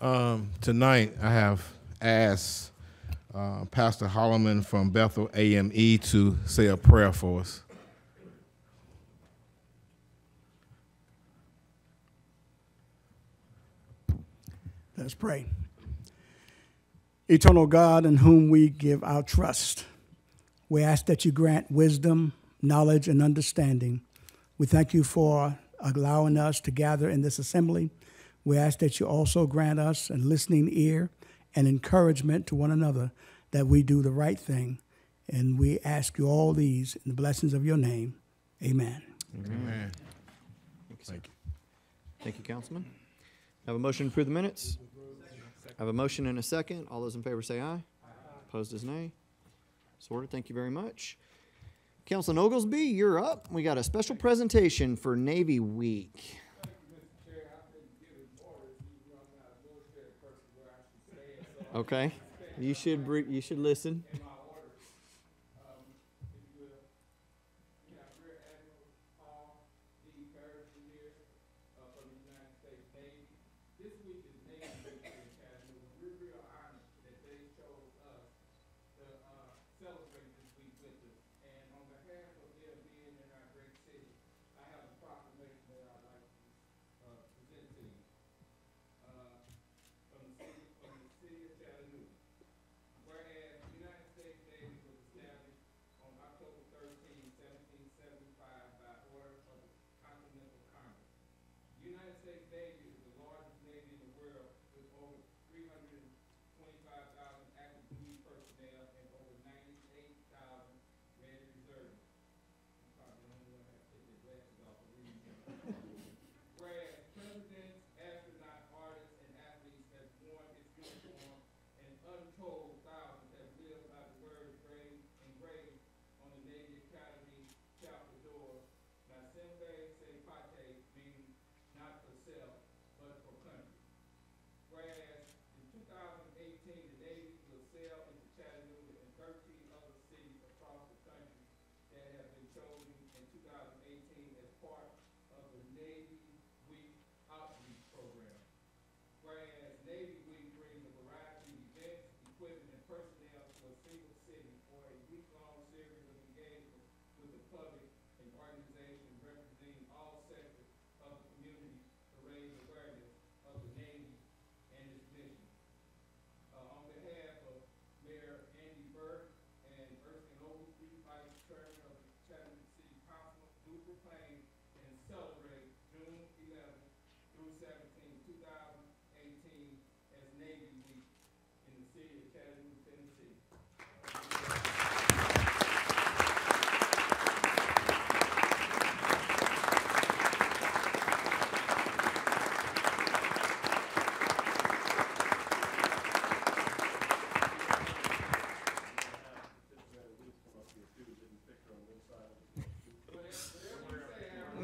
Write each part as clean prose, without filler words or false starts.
Tonight, I have asked Pastor Holloman from Bethel AME to say a prayer for us. Let's pray. Eternal God, in whom we give our trust, we ask that you grant wisdom, knowledge, and understanding. We thank you for allowing us to gather in this assembly. We ask that you also grant us a listening ear and encouragement to one another that we do the right thing. And we ask you all these in the blessings of your name. Amen. Amen. Thank you. Thank you, Councilman. I have a motion to approve the minutes. I have a motion and a second. All those in favor say aye. Opposed is nay. Sorted. Thank you very much. Councilman Oglesby, you're up. We got a special presentation for Navy Week. Okay. You should listen.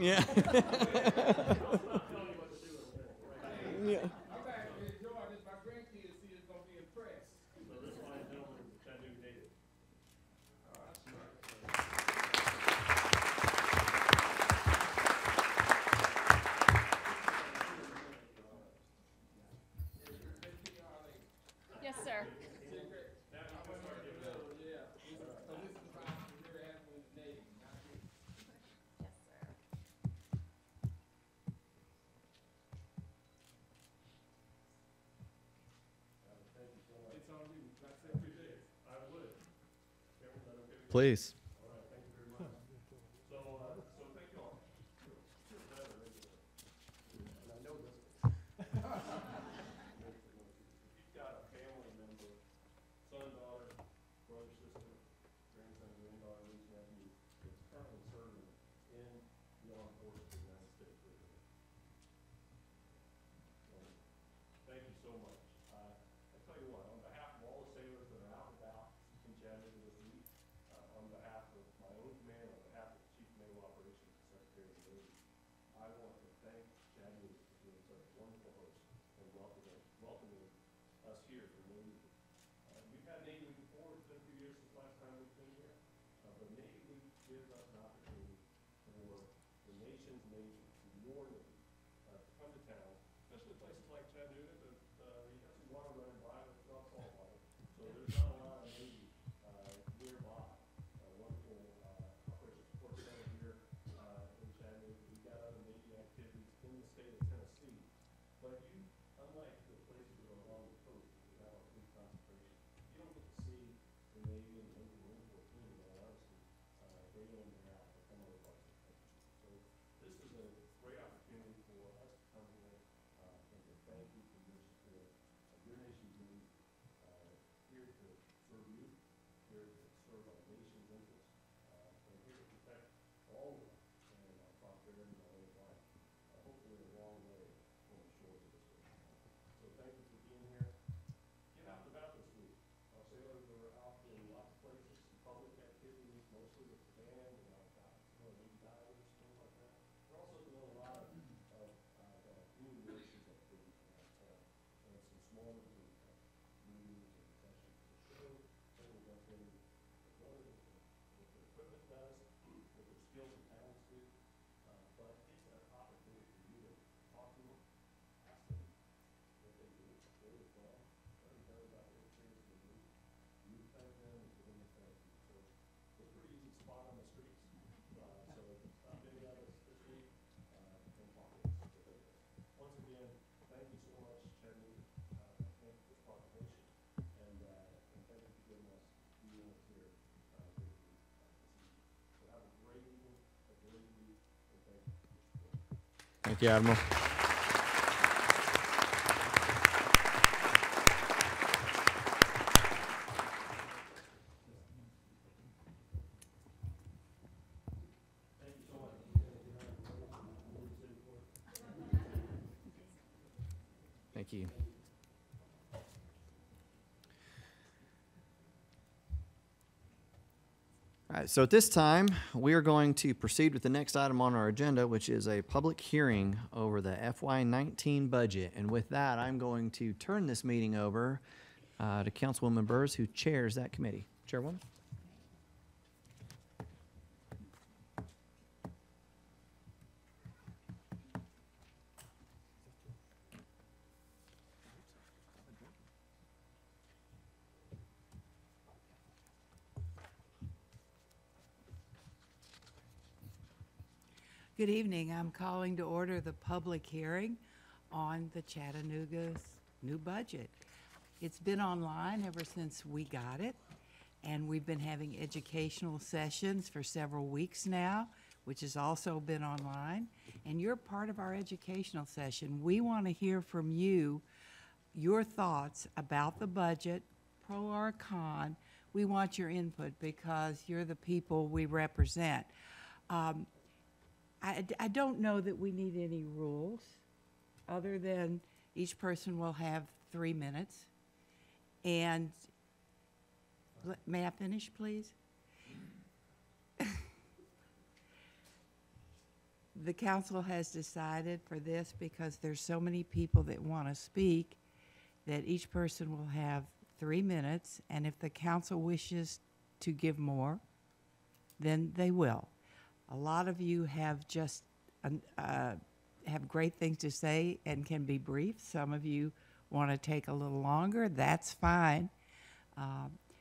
Yeah. Yeah. Yes, sir. Please. Especially places like Chattanooga that Thank you, Admiral. Thank you. All right, so at this time, we are going to proceed with the next item on our agenda, which is a public hearing over the FY19 budget. And with that, I'm going to turn this meeting over to Councilwoman Burrs, who chairs that committee. Chairwoman? Good evening. I'm calling to order the public hearing on the Chattanooga's new budget. It's been online ever since we got it, and we've been having educational sessions for several weeks now, which has also been online, and you're part of our educational session. We want to hear from you, your thoughts about the budget, pro or con. We want your input because you're the people we represent. I don't know that we need any rules other than each person will have 3 minutes. And may I finish, please? The council has decided for this, because there's so many people that want to speak, that each person will have 3 minutes, and if the council wishes to give more, then they will. A lot of you have just have great things to say and can be brief. Some of you want to take a little longer. That's fine.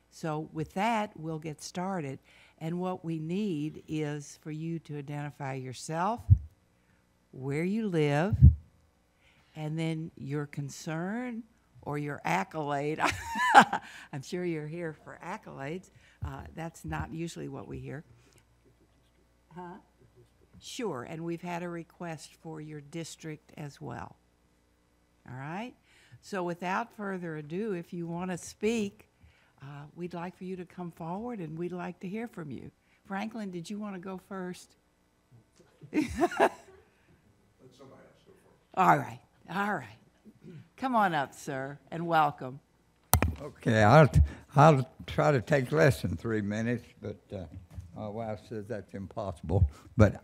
So with that, we'll get started. And what we need is for you to identify yourself, where you live, and then your concern or your accolade. I'm sure you're here for accolades. That's not usually what we hear. Huh? Sure, and we've had a request for your district as well. All right? So without further ado, if you want to speak, we'd like for you to come forward, and we'd like to hear from you. Franklin, did you want to go first? Let somebody else go first. All right, all right. Come on up, sir, and welcome. Okay, I'll try to take less than 3 minutes, but my wife says that's impossible. But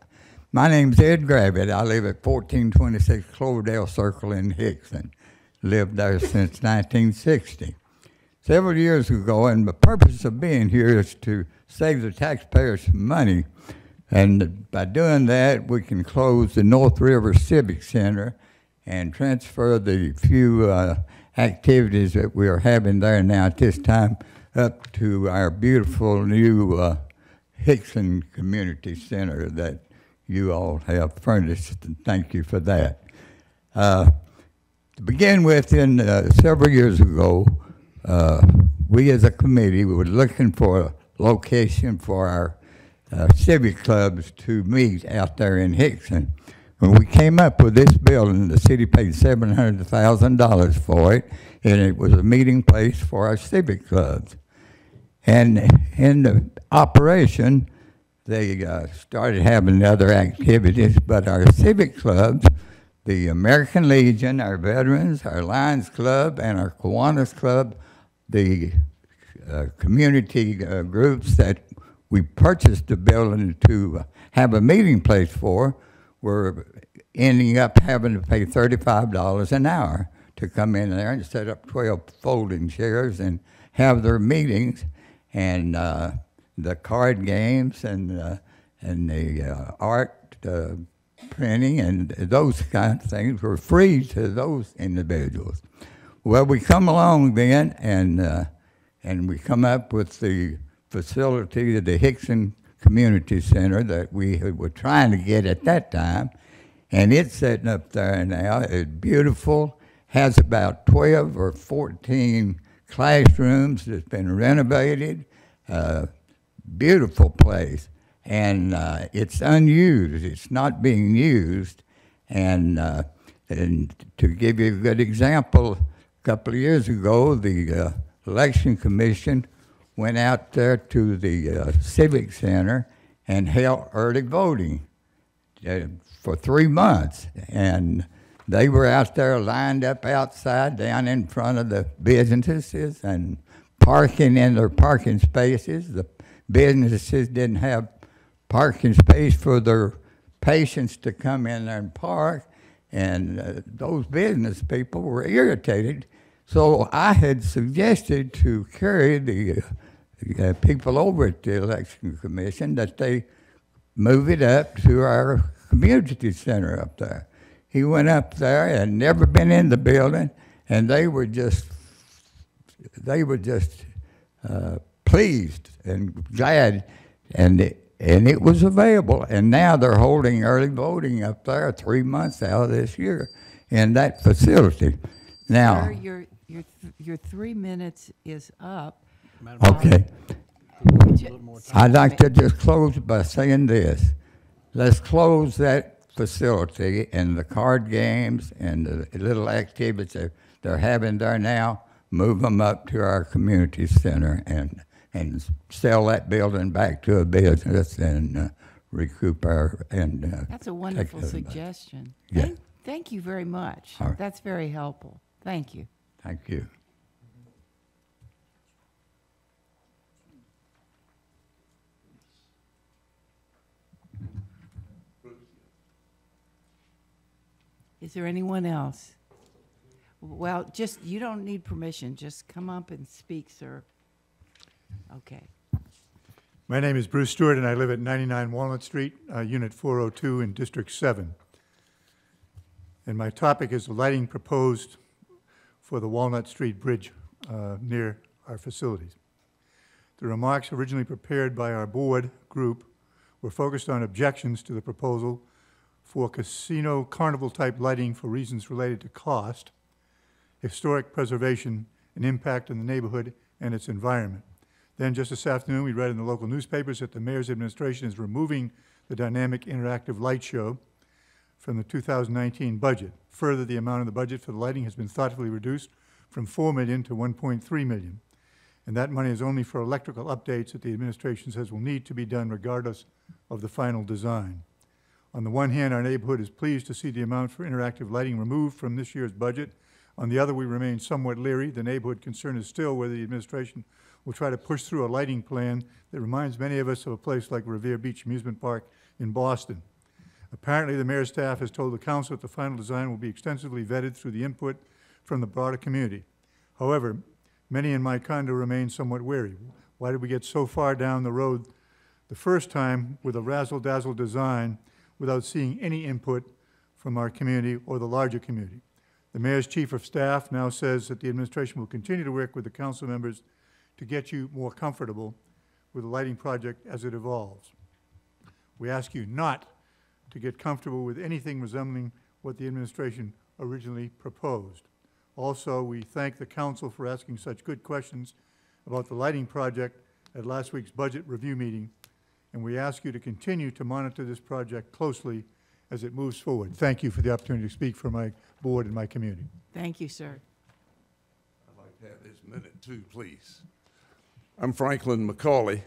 my name's Ed Gravitt. I live at 1426 Cloverdale Circle in Hickson. Lived there since 1960. Several years ago, and the purpose of being here is to save the taxpayers some money. And by doing that, we can close the North River Civic Center and transfer the few activities that we are having there now at this time up to our beautiful new Hickson Community Center that you all have furnished, and thank you for that. To begin with, several years ago, we as a committee were looking for a location for our civic clubs to meet out there in Hickson. When we came up with this building, the city paid $700,000 for it, and it was a meeting place for our civic clubs. And in the operation, they started having other activities, but our civic clubs, the American Legion, our Veterans, our Lions Club, and our Kiwanis Club, the community groups that we purchased the building to have a meeting place for, were ending up having to pay $35 an hour to come in there and set up 12 folding chairs and have their meetings, and the card games and the art printing and those kind of things were free to those individuals. Well, we come along then, and we come up with the facility of the Hickson Community Center that we were trying to get at that time, and it's sitting up there now. It's beautiful, has about 12 or 14 classrooms that's been renovated, beautiful place, and it's unused. It's not being used, and to give you a good example, a couple of years ago, the Election Commission went out there to the Civic Center and held early voting for 3 months. And they were out there lined up outside down in front of the businesses and parking in their parking spaces. The businesses didn't have parking space for their patients to come in there and park. And those business people were irritated. So I had suggested to Kerry, the people over at the Election Commission, that they move it up to our community center up there. He went up there and never been in the building, and they were just pleased and glad, and it was available. And now they're holding early voting up there 3 months out of this year in that facility. Now, Sir, your 3 minutes is up. okay. I'd like to just close by saying this. Let's close that facility and the card games and the little activities they're having there now, move them up to our community center and sell that building back to a business and recoup our, and That's a wonderful take everybody. suggestion. Yeah. Thank you very much. All right. That's very helpful. Thank you. Thank you. Is there anyone else? Well, just, you don't need permission. Just come up and speak, sir. Okay. My name is Bruce Stewart, and I live at 99 Walnut Street, Unit 402 in District 7. And my topic is the lighting proposed for the Walnut Street Bridge near our facilities. The remarks originally prepared by our board group were focused on objections to the proposal for casino carnival-type lighting for reasons related to cost, historic preservation, and impact on the neighborhood and its environment. Then just this afternoon, we read in the local newspapers that the mayor's administration is removing the dynamic interactive light show from the 2019 budget. Further, the amount of the budget for the lighting has been thoughtfully reduced from $4 million to $1.3 million. And that money is only for electrical updates that the administration says will need to be done regardless of the final design. On the one hand, our neighborhood is pleased to see the amount for interactive lighting removed from this year's budget. On the other, we remain somewhat leery. The neighborhood concern is still whether the administration will try to push through a lighting plan that reminds many of us of a place like Revere Beach Amusement Park in Boston. Apparently, the mayor's staff has told the council that the final design will be extensively vetted through the input from the broader community. However, many in my condo remain somewhat wary. Why did we get so far down the road the first time with a razzle-dazzle design without seeing any input from our community or the larger community? The mayor's chief of staff now says that the administration will continue to work with the council members to get you more comfortable with the lighting project as it evolves. We ask you not to get comfortable with anything resembling what the administration originally proposed. Also, we thank the council for asking such good questions about the lighting project at last week's budget review meeting, and we ask you to continue to monitor this project closely as it moves forward. Thank you for the opportunity to speak for my board and my community. Thank you, sir. I'd like to have this minute too, please. I'm Franklin McCauley,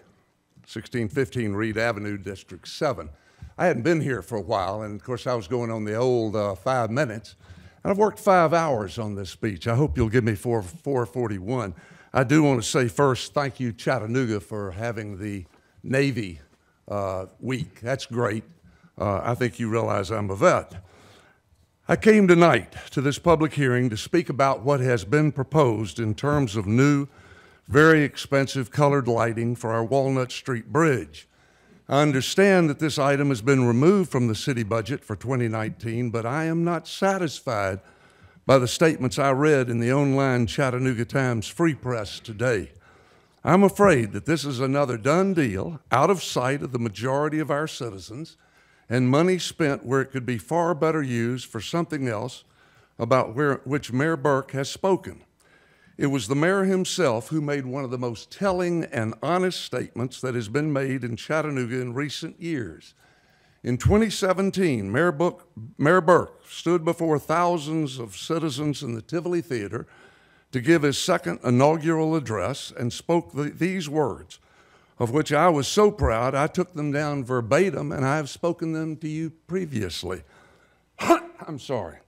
1615 Reed Avenue, District 7. I hadn't been here for a while, and of course I was going on the old 5 minutes, and I've worked 5 hours on this speech. I hope you'll give me 441. I do want to say first, thank you, Chattanooga, for having the Navy week. That's great. I think you realize I'm a vet. I came tonight to this public hearing to speak about what has been proposed in terms of new, very expensive colored lighting for our Walnut Street Bridge. I understand that this item has been removed from the city budget for 2019, but I am not satisfied by the statements I read in the online Chattanooga Times Free Press today. I'm afraid that this is another done deal, out of sight of the majority of our citizens, and money spent where it could be far better used for something else about which Mayor Burke has spoken. It was the mayor himself who made one of the most telling and honest statements that has been made in Chattanooga in recent years. In 2017, Mayor Burke stood before thousands of citizens in the Tivoli Theater to give his second inaugural address and spoke these words, of which I was so proud I took them down verbatim, and I have spoken them to you previously. I'm sorry.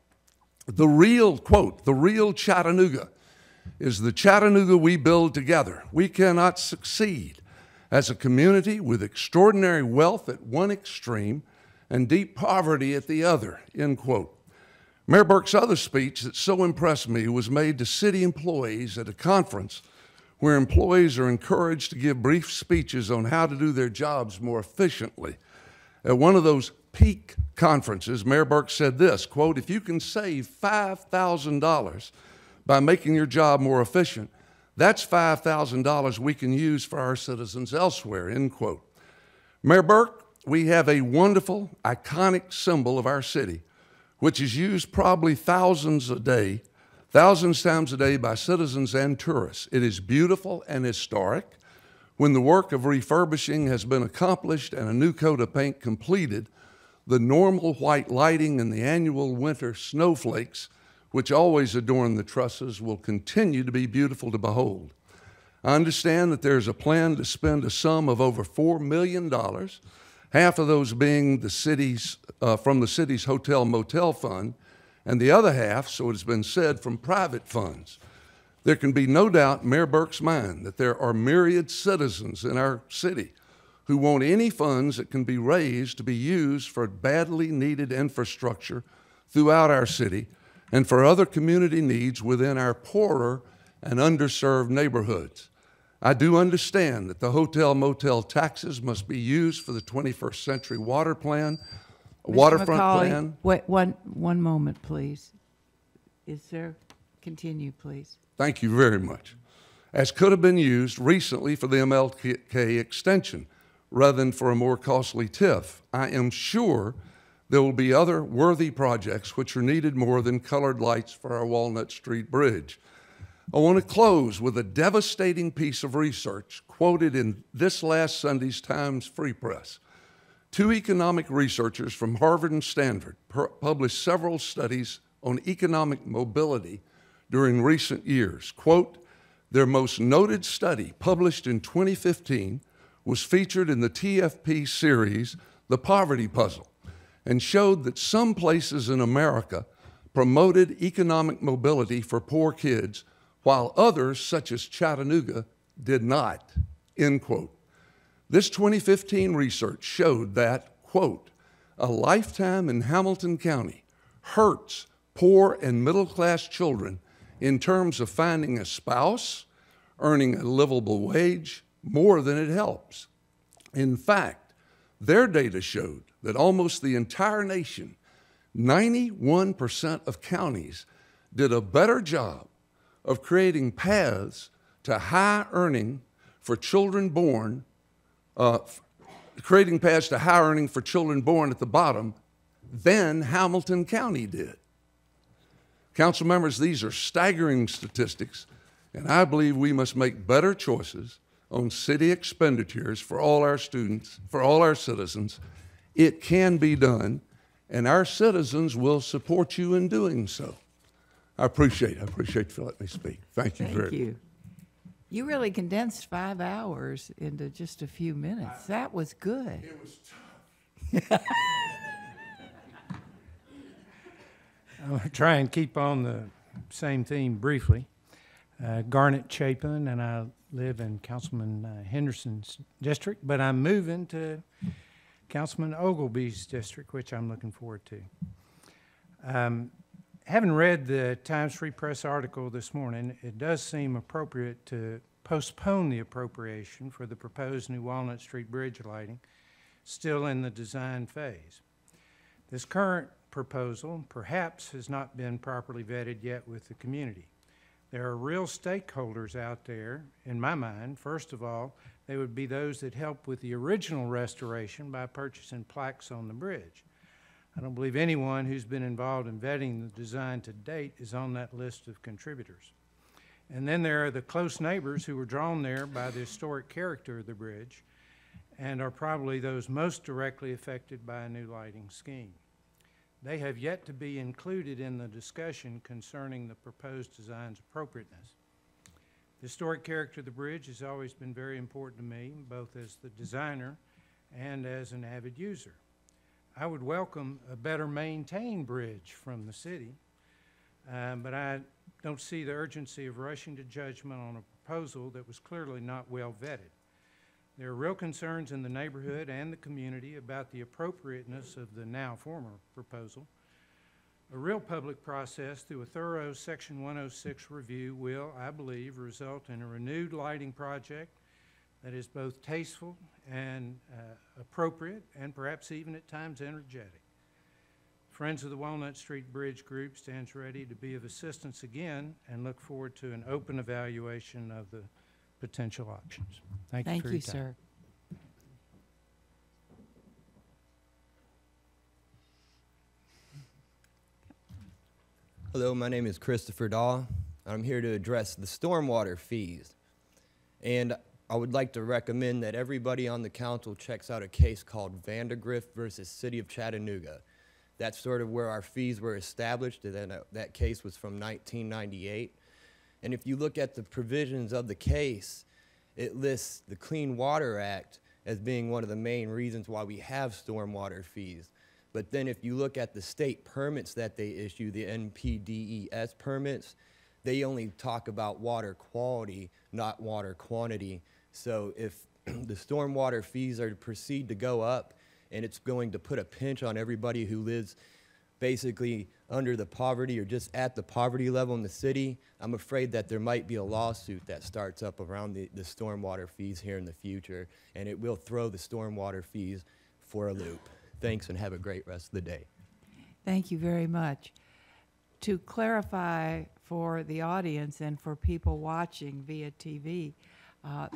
The real, quote, the real Chattanooga is the Chattanooga we build together. We cannot succeed as a community with extraordinary wealth at one extreme and deep poverty at the other, end quote. Mayor Burke's other speech that so impressed me was made to city employees at a conference where employees are encouraged to give brief speeches on how to do their jobs more efficiently. At one of those peak conferences, Mayor Burke said this, quote, if you can save $5,000 by making your job more efficient, that's $5,000 we can use for our citizens elsewhere, end quote. Mayor Burke, we have a wonderful, iconic symbol of our city, which is used probably thousands times a day by citizens and tourists. It is beautiful and historic. When the work of refurbishing has been accomplished and a new coat of paint completed, the normal white lighting and the annual winter snowflakes, which always adorn the trusses, will continue to be beautiful to behold. I understand that there's a plan to spend a sum of over $4 million, half of those being the city's, from the city's hotel motel fund, and the other half, so it has been said, from private funds. There can be no doubt in Mayor Burke's mind that there are myriad citizens in our city who want any funds that can be raised to be used for badly needed infrastructure throughout our city and for other community needs within our poorer and underserved neighborhoods. I do understand that the hotel motel taxes must be used for the 21st century waterfront plan. Wait, one moment, please. Continue, please. Thank you very much. As could have been used recently for the MLK extension, rather than for a more costly TIF. I am sure there will be other worthy projects which are needed more than colored lights for our Walnut Street Bridge. I want to close with a devastating piece of research quoted in this last Sunday's Times Free Press. 2 economic researchers from Harvard and Stanford published several studies on economic mobility during recent years. Quote, their most noted study, published in 2015, was featured in the TFP series, The Poverty Puzzle, and showed that some places in America promoted economic mobility for poor kids, while others, such as Chattanooga, did not, end quote. This 2015 research showed that, quote, a lifetime in Hamilton County hurts poor and middle-class children in terms of finding a spouse, earning a livable wage, more than it helps. In fact, their data showed that almost the entire nation, 91% of counties, did a better job of creating paths to high earning for children born, creating paths to high earning for children born at the bottom than Hamilton County did. Council members, these are staggering statistics, and I believe we must make better choices on city expenditures for all our students, for all our citizens. It can be done, and our citizens will support you in doing so. I appreciate you for letting me speak. Thank you very much. Thank you. You really condensed 5 hours into just a few minutes. That was good. It was tough. I'll try and keep on the same theme briefly. Garnet Chapin, and I live in Councilman Henderson's district, but I'm moving to Councilman Ogilby's district, which I'm looking forward to. Having read the Times Free Press article this morning, it does seem appropriate to postpone the appropriation for the proposed new Walnut Street Bridge lighting, still in the design phase. This current proposal perhaps has not been properly vetted yet with the community. There are real stakeholders out there, in my mind. First of all, they would be those that help with the original restoration by purchasing plaques on the bridge. I don't believe anyone who's been involved in vetting the design to date is on that list of contributors. And then there are the close neighbors who were drawn there by the historic character of the bridge and are probably those most directly affected by a new lighting scheme. They have yet to be included in the discussion concerning the proposed design's appropriateness. The historic character of the bridge has always been very important to me, both as the designer and as an avid user. I would welcome a better maintained bridge from the city, but I don't see the urgency of rushing to judgment on a proposal that was clearly not well vetted. There are real concerns in the neighborhood and the community about the appropriateness of the now former proposal. A real public process through a thorough Section 106 review will, I believe, result in a renewed lighting project that is both tasteful and appropriate and perhaps even at times energetic. Friends of the Walnut Street Bridge Group stands ready to be of assistance again and look forward to an open evaluation of the potential options. Thank you for your time. Sir. Hello, my name is Christopher Daw. I'm here to address the stormwater fees. And I would like to recommend that everybody on the council checks out a case called Vandergrift versus City of Chattanooga. That's sort of where our fees were established, and then that case was from 1998. And if you look at the provisions of the case, it lists the Clean Water Act as being one of the main reasons why we have stormwater fees. But then if you look at the state permits that they issue, the NPDES permits, they only talk about water quality, not water quantity. So if the stormwater fees are to proceed to go up, and it's going to put a pinch on everybody who lives basically under the poverty or just at the poverty level in the city, I'm afraid that there might be a lawsuit that starts up around the stormwater fees here in the future, and it will throw the stormwater fees for a loop. Thanks, and have a great rest of the day. Thank you very much. To clarify for the audience and for people watching via TV,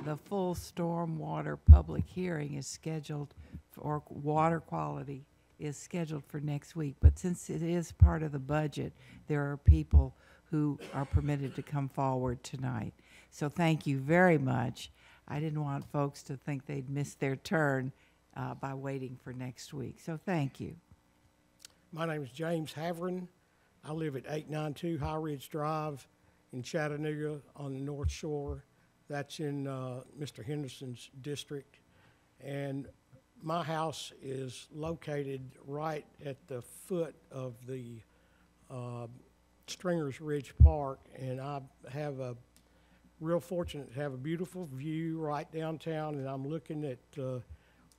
the full stormwater public hearing is scheduled for water quality is scheduled for next week. But since it is part of the budget, there are people who are permitted to come forward tonight. So thank you very much. I didn't want folks to think they'd missed their turn by waiting for next week. So thank you. My name is James Haverin. I live at 892 High Ridge Drive in Chattanooga on the North Shore. That's in Mr. Henderson's district. And my house is located right at the foot of the Stringers Ridge Park, and I have a real fortunate to have a beautiful view right downtown, and I'm looking at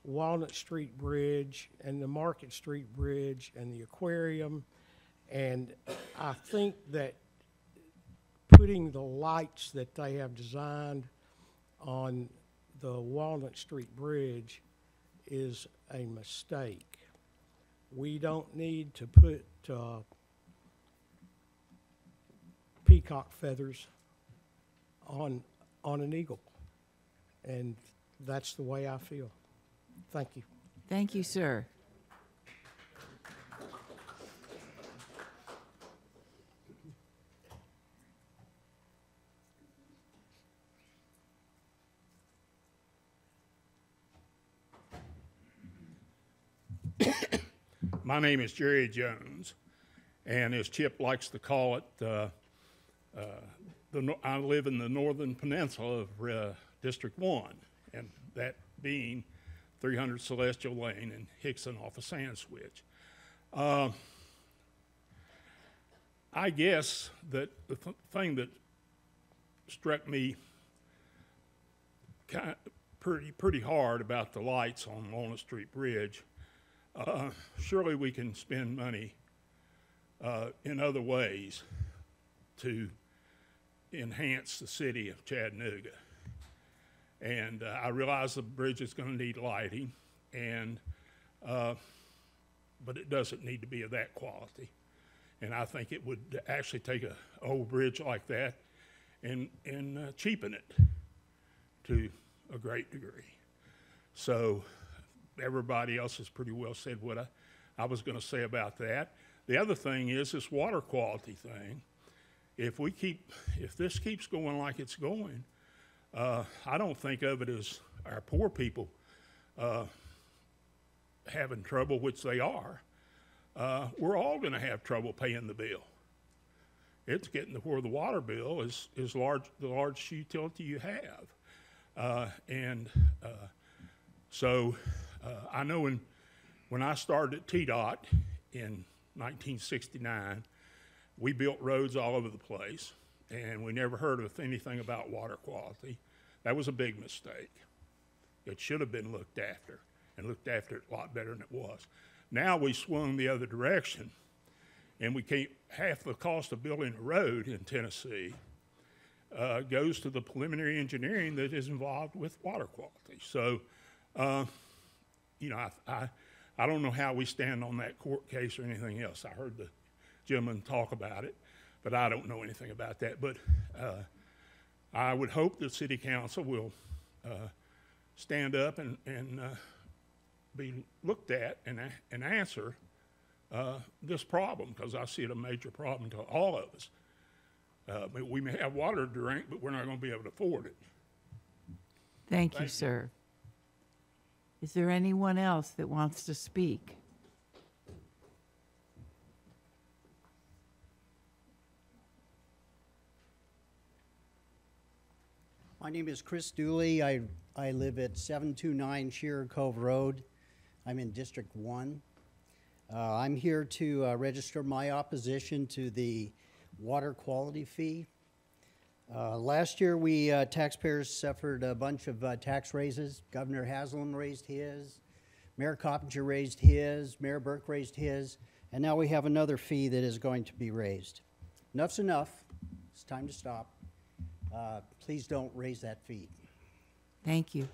Walnut Street Bridge and the Market Street Bridge and the aquarium, and I think that putting the lights that they have designed on the Walnut Street Bridge is a mistake. We don't need to put peacock feathers on an eagle, and that's the way I feel. Thank you. Thank you, sir. My name is Jerry Jones, and as Chip likes to call it, I live in the northern peninsula of District 1, and that being 300 Celestial Lane and Hickson off of Sand Switch. I guess that the thing that struck me pretty hard about the lights on Walnut Street Bridge, surely we can spend money in other ways to enhance the city of Chattanooga. And I realize the bridge is going to need lighting, and but it doesn't need to be of that quality. And I think it would actually take an old bridge like that and cheapen it to a great degree. So everybody else has pretty well said what I was going to say about that. The other thing is this water quality thing. If this keeps going like it's going, I don't think of it as our poor people having trouble, which they are. We're all going to have trouble paying the bill. It's getting to where the water bill is the largest utility you have. So I know when I started at TDOT in 1969, we built roads all over the place, and we never heard of anything about water quality. That was a big mistake. It should have been looked after, and looked after it a lot better than it was. Now we swung the other direction, and we can't, half the cost of building a road in Tennessee goes to the preliminary engineering that is involved with water quality. So, you know, I don't know how we stand on that court case or anything else. I heard the gentleman talk about it, but I don't know anything about that. But I would hope that City Council will stand up and be looked at and answer this problem, because I see it a major problem to all of us. We may have water to drink, but we're not going to be able to afford it. Thank you, sir. Is there anyone else that wants to speak? My name is Chris Dooley. I live at 729 Shearer Cove Road. I'm in District 1. I'm here to register my opposition to the water quality fee. Last year, we taxpayers suffered a bunch of tax raises. Governor Haslam raised his, Mayor Coppinger raised his, Mayor Burke raised his, and now we have another fee that is going to be raised. Enough's enough. It's time to stop. Please don't raise that fee. Thank you.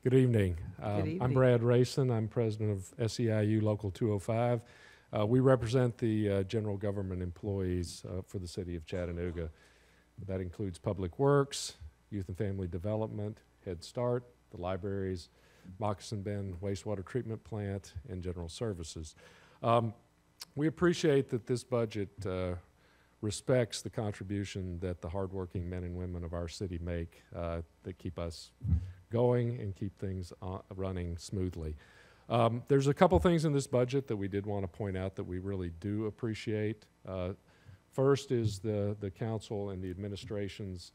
Good evening. Good evening. I'm Brad Rayson. I'm president of SEIU Local 205. We represent the general government employees for the city of Chattanooga. That includes Public Works, Youth and Family Development, Head Start, the libraries, Moccasin Bend Wastewater Treatment Plant, and General Services. We appreciate that this budget respects the contribution that the hardworking men and women of our city make that keep us going and keep things running smoothly. There's a couple things in this budget that we did want to point out that we really do appreciate. First is the council and the administration's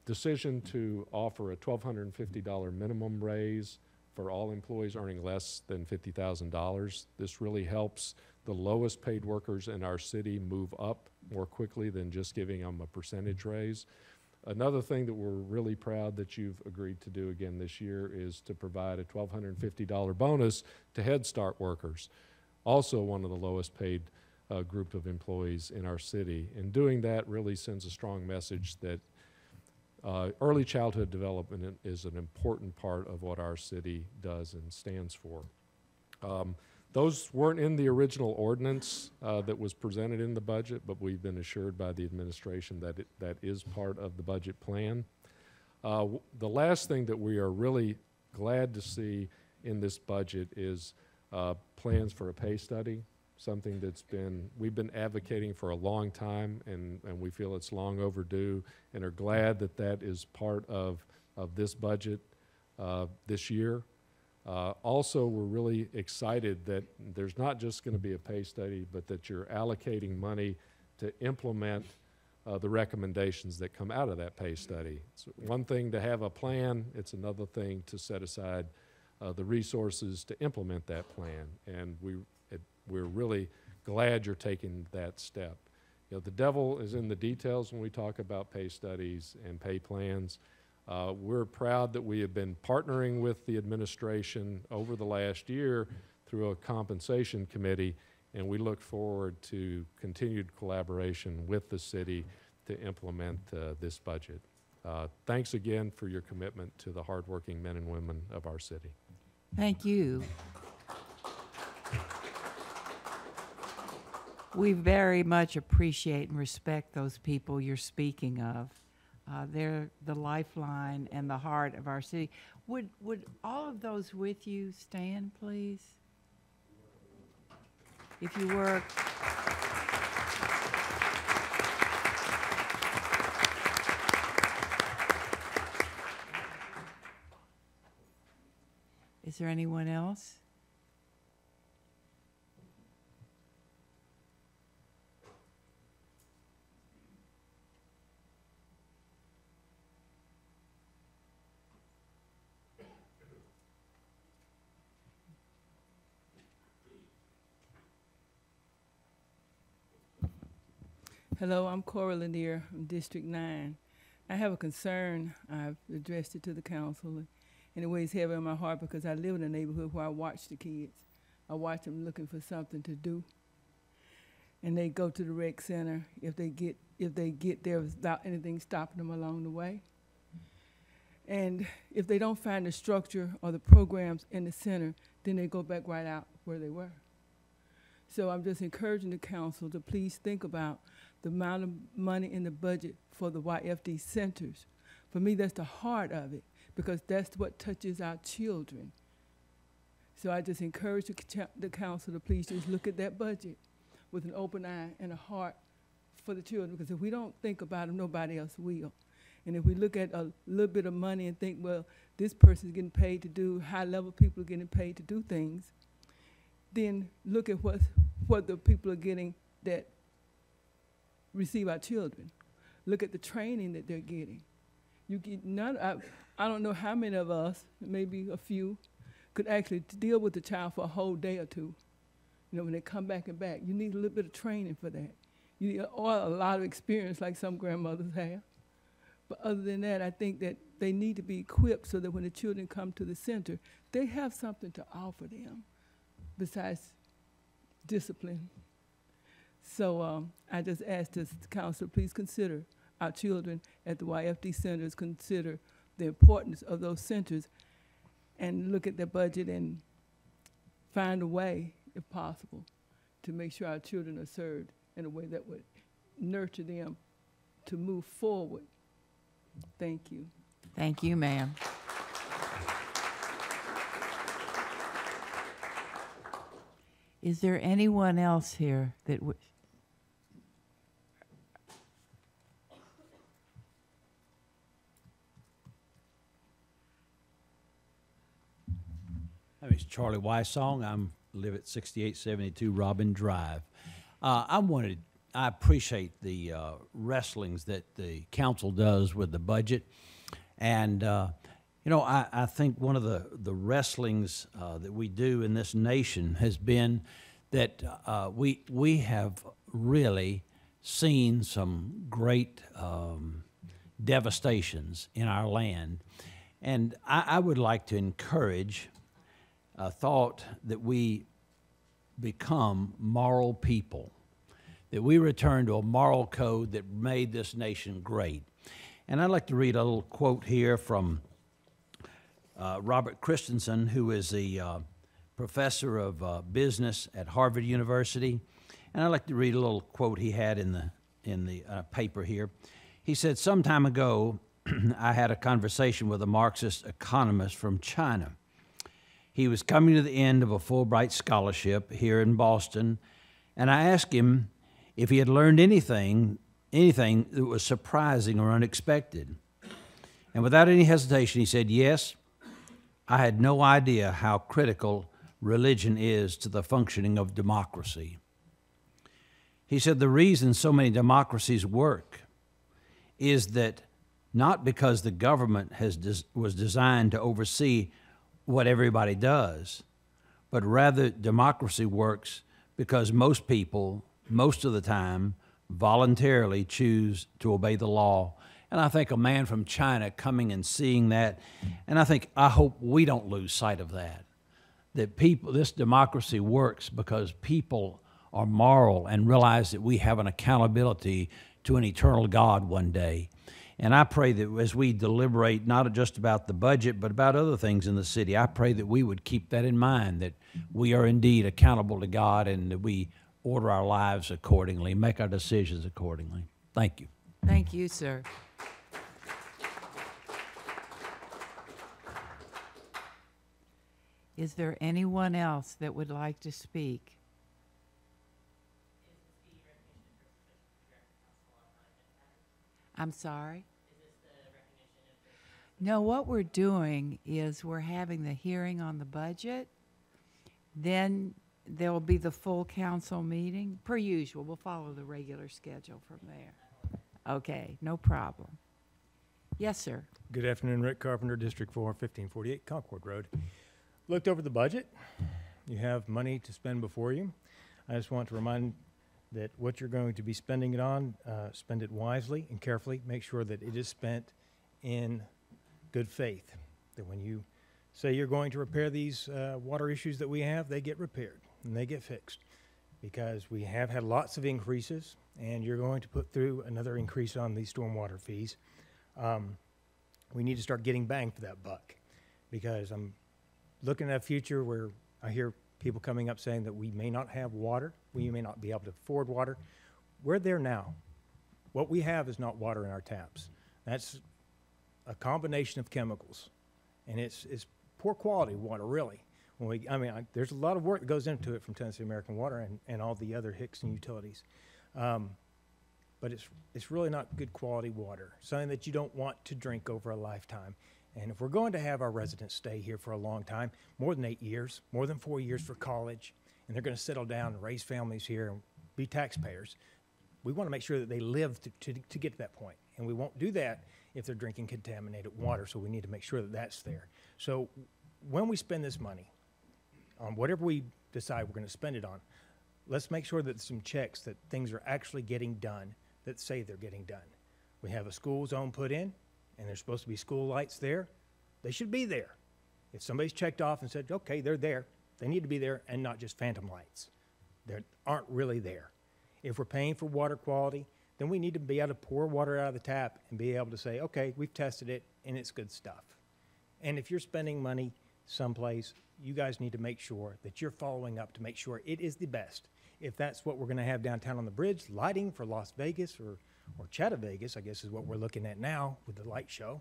decision to offer a $1,250 minimum raise for all employees earning less than $50,000. This really helps the lowest paid workers in our city move up more quickly than just giving them a percentage raise. Another thing that we're really proud that you've agreed to do again this year is to provide a $1,250 bonus to Head Start workers, also one of the lowest paid group of employees in our city. And doing that really sends a strong message that early childhood development is an important part of what our city does and stands for. Those weren't in the original ordinance that was presented in the budget, but we've been assured by the administration that that is part of the budget plan. The last thing that we are really glad to see in this budget is plans for a pay study, something that's we've been advocating for a long time, and we feel it's long overdue, and are glad that that is part of this budget. this year. Also, we're really excited that there's not just going to be a pay study, but that you're allocating money to implement the recommendations that come out of that pay study. It's one thing to have a plan, it's another thing to set aside the resources to implement that plan. And we're really glad you're taking that step. You know, the devil is in the details when we talk about pay studies and pay plans. We're proud that we have been partnering with the administration over the last year through a compensation committee, and we look forward to continued collaboration with the city to implement this budget. Thanks again for your commitment to the hardworking men and women of our city. Thank you. We very much appreciate and respect those people you're speaking of. They're the lifeline and the heart of our city. Would all of those with you stand, please? If you were. Is there anyone else? Hello, I'm Cora Lanier from District 9. I have a concern. I've addressed it to the council, and it weighs heavy on my heart because I live in a neighborhood where I watch the kids. I watch them looking for something to do, and they go to the rec center if they get there without anything stopping them along the way. And if they don't find the structure or the programs in the center, then they go back right out where they were. So I'm just encouraging the council to please think about the amount of money in the budget for the YFD centers. For me, that's the heart of it, because that's what touches our children. So I just encourage the council to please just look at that budget with an open eye and a heart for the children, because if we don't think about them, nobody else will. And if we look at a little bit of money and think, well, this person's getting paid to do, high-level people are getting paid to do things, then look at what the people are getting that receive our children. Look at the training that they're getting. You get none. I don't know how many of us, maybe a few, could actually deal with the child for a whole day or two. You know, when they come back and back, you need a little bit of training for that. You need a lot of experience, like some grandmothers have. But other than that, I think that they need to be equipped so that when the children come to the center, they have something to offer them besides discipline. So I just ask this council, please consider our children at the YFD centers, consider the importance of those centers, and look at their budget and find a way, if possible, to make sure our children are served in a way that would nurture them to move forward. Thank you. Thank you, ma'am. Is there anyone else here that would? My name is Charlie Wysong. I live at 6872 Robin Drive. I appreciate the wrestlings that the council does with the budget. And, you know, I think one of the wrestlings that we do in this nation has been that we have really seen some great devastations in our land. And I would like to encourage a thought that we become moral people, that we return to a moral code that made this nation great. And I'd like to read a little quote here from Robert Christensen, who is a professor of business at Harvard University. And I'd like to read a little quote he had in the paper here. He said, "Some time ago, I had a conversation with a Marxist economist from China. He was coming to the end of a Fulbright scholarship here in Boston, and I asked him if he had learned anything that was surprising or unexpected. And without any hesitation, he said, yes, I had no idea how critical religion is to the functioning of democracy. He said the reason so many democracies work is that not because the government was designed to oversee what everybody does, but rather democracy works because most people, most of the time, voluntarily choose to obey the law. And I think a man from China coming and seeing that, and I hope we don't lose sight of that this democracy works because people are moral and realize that we have an accountability to an eternal God one day. And I pray that as we deliberate not just about the budget, but about other things in the city, I pray that we would keep that in mind, that we are indeed accountable to God and that we order our lives accordingly, make our decisions accordingly. Thank you. Thank you, sir. Is there anyone else that would like to speak? I'm sorry? No, what we're doing is we're having the hearing on the budget. Then there will be the full council meeting. Per usual, we'll follow the regular schedule from there. Okay, no problem. Yes, sir. Good afternoon, Rick Carpenter, District 4, 1548 Concord Road. Looked over the budget. You have money to spend before you. I just want to remind that what you're going to be spending it on, spend it wisely and carefully. Make sure that it is spent in good faith, that when you say you're going to repair these water issues that we have, they get repaired and they get fixed, because we have had lots of increases, and you're going to put through another increase on these stormwater fees. We need to start getting bang for that buck, because I'm looking at a future where I hear people coming up saying that we may not have water, we may not be able to afford water. We're there now. What we have is not water in our taps. That's a combination of chemicals, and it's poor quality water, really. There's a lot of work that goes into it from Tennessee American Water and all the other Hickson utilities. But it's really not good quality water, something that you don't want to drink over a lifetime. And if we're going to have our residents stay here for a long time, more than 8 years, more than 4 years for college, and they're going to settle down and raise families here and be taxpayers, we want to make sure that they live to get to that point. And we won't do that if they're drinking contaminated water, so we need to make sure that that's there. So when we spend this money, on whatever we decide we're going to spend it on, let's make sure that there's some checks that things are actually getting done that say they're getting done. We have a school zone put in, and there's supposed to be school lights there. They should be there. If somebody's checked off and said, okay, they're there, they need to be there, and not just phantom lights. They aren't really there. If we're paying for water quality, then we need to be able to pour water out of the tap and be able to say, okay, we've tested it, and it's good stuff. And if you're spending money someplace, you guys need to make sure that you're following up to make sure it is the best. If that's what we're going to have downtown on the bridge, lighting for Las Vegas or Chattavegas, I guess is what we're looking at now with the light show,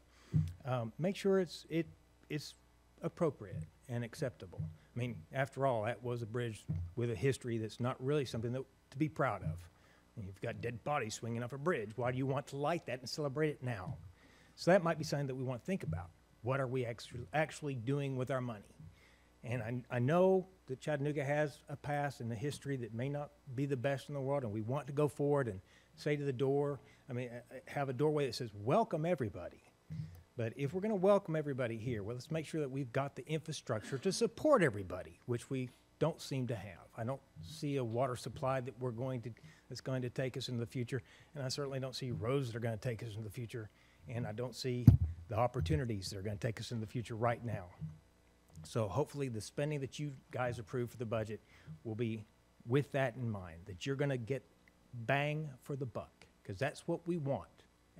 make sure it's appropriate and acceptable. I mean, after all, that was a bridge with a history that's not really something to be proud of. You've got dead bodies swinging off a bridge. Why do you want to light that and celebrate it now? So that might be something that we want to think about. What are we actually doing with our money? And I know that Chattanooga has a past and a history that may not be the best in the world, and we want to go forward and say to the door, have a doorway that says, welcome everybody. But if we're going to welcome everybody here, well, let's make sure that we've got the infrastructure to support everybody, which we don't seem to have. I don't see a water supply that's going to take us into the future, and I certainly don't see roads that are going to take us into the future, and I don't see the opportunities that are going to take us into the future right now. So hopefully the spending that you guys approve for the budget will be with that in mind, that you're going to get bang for the buck, because that's what we want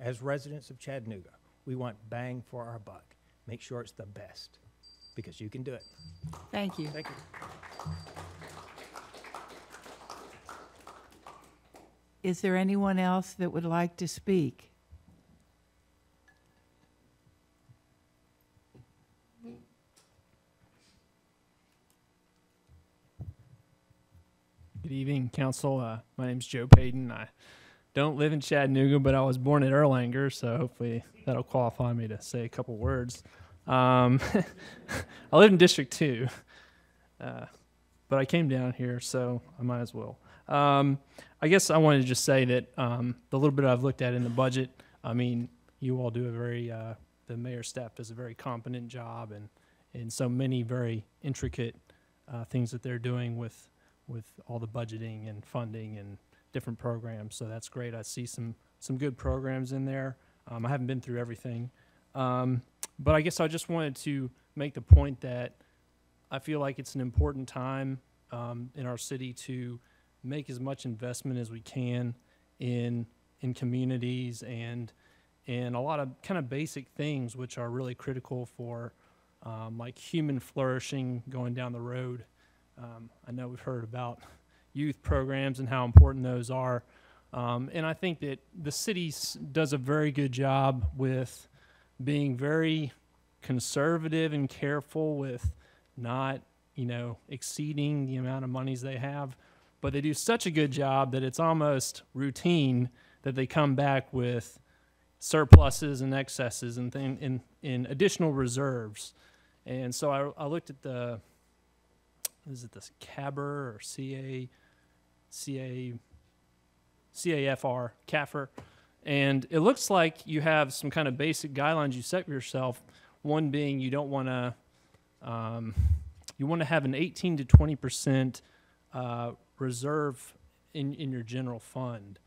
as residents of Chattanooga. We want bang for our buck. Make sure it's the best, because you can do it. Thank you. Thank you. Is there anyone else that would like to speak? Good evening, Council. My name's Joe Payton. I don't live in Chattanooga, but I was born at Erlanger, so hopefully that'll qualify me to say a couple words. I live in District 2, but I came down here, so I might as well. I guess I wanted to just say that the little bit I've looked at in the budget, I mean, you all do a very, the mayor's staff does a very competent job, and so many very intricate things that they're doing with all the budgeting and funding and different programs. So that's great. I see some good programs in there. I haven't been through everything. But I guess I just wanted to make the point that I feel like it's an important time in our city to make as much investment as we can in communities and a lot of kind of basic things which are really critical for like human flourishing going down the road. I know we've heard about youth programs and how important those are. And I think that the city does a very good job with being very conservative and careful with not, exceeding the amount of monies they have. But they do such a good job that it's almost routine that they come back with surpluses and excesses and in additional reserves. And so I looked at the, is it this CABR or CAFR, and it looks like you have some kind of basic guidelines you set for yourself. One being you don't want to, you want to have an 18 to 20% reserve in your general fund.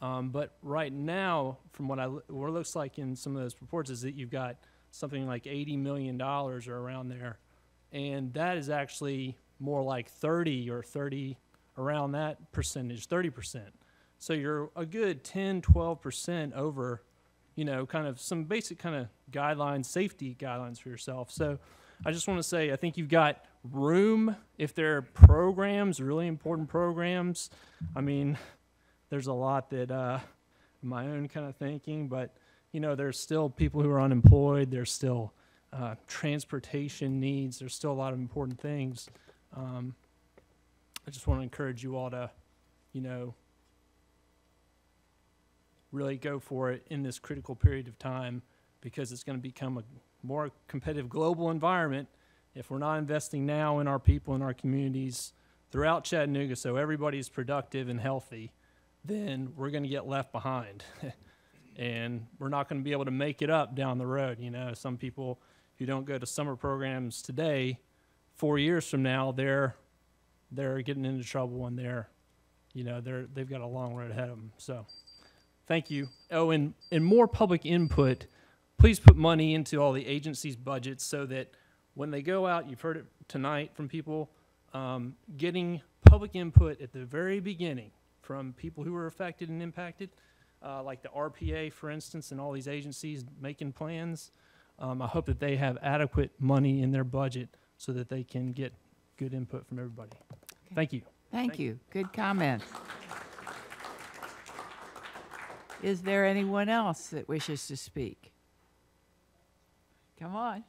But right now, from what it looks like in some of those reports, is that you've got something like $80 million or around there, and that is actually more like 30 around that percentage, 30%. So you're a good 10, 12% over, kind of some basic kind of guidelines, safety guidelines for yourself. So I just want to say, I think you've got room if there are programs, really important programs. I mean, there's a lot that my own kind of thinking, but, there's still people who are unemployed. There's still transportation needs. There's still a lot of important things. I just want to encourage you all to, really go for it in this critical period of time, because it's going to become a more competitive global environment if we're not investing now in our people and our communities throughout Chattanooga so everybody's productive and healthy. Then we're going to get left behind. And we're not going to be able to make it up down the road. Some people who don't go to summer programs today, 4 years from now, they're getting into trouble, and they've got a long road ahead of them. So thank you. Oh, and more public input. Please put money into all the agencies' budgets so that when they go out, you've heard it tonight from people, getting public input at the very beginning from people who were affected and impacted, like the RPA, for instance, and all these agencies making plans. I hope that they have adequate money in their budget so that they can get good input from everybody. Okay. Thank you. Thank you. Good comments. Is there anyone else that wishes to speak? Come on.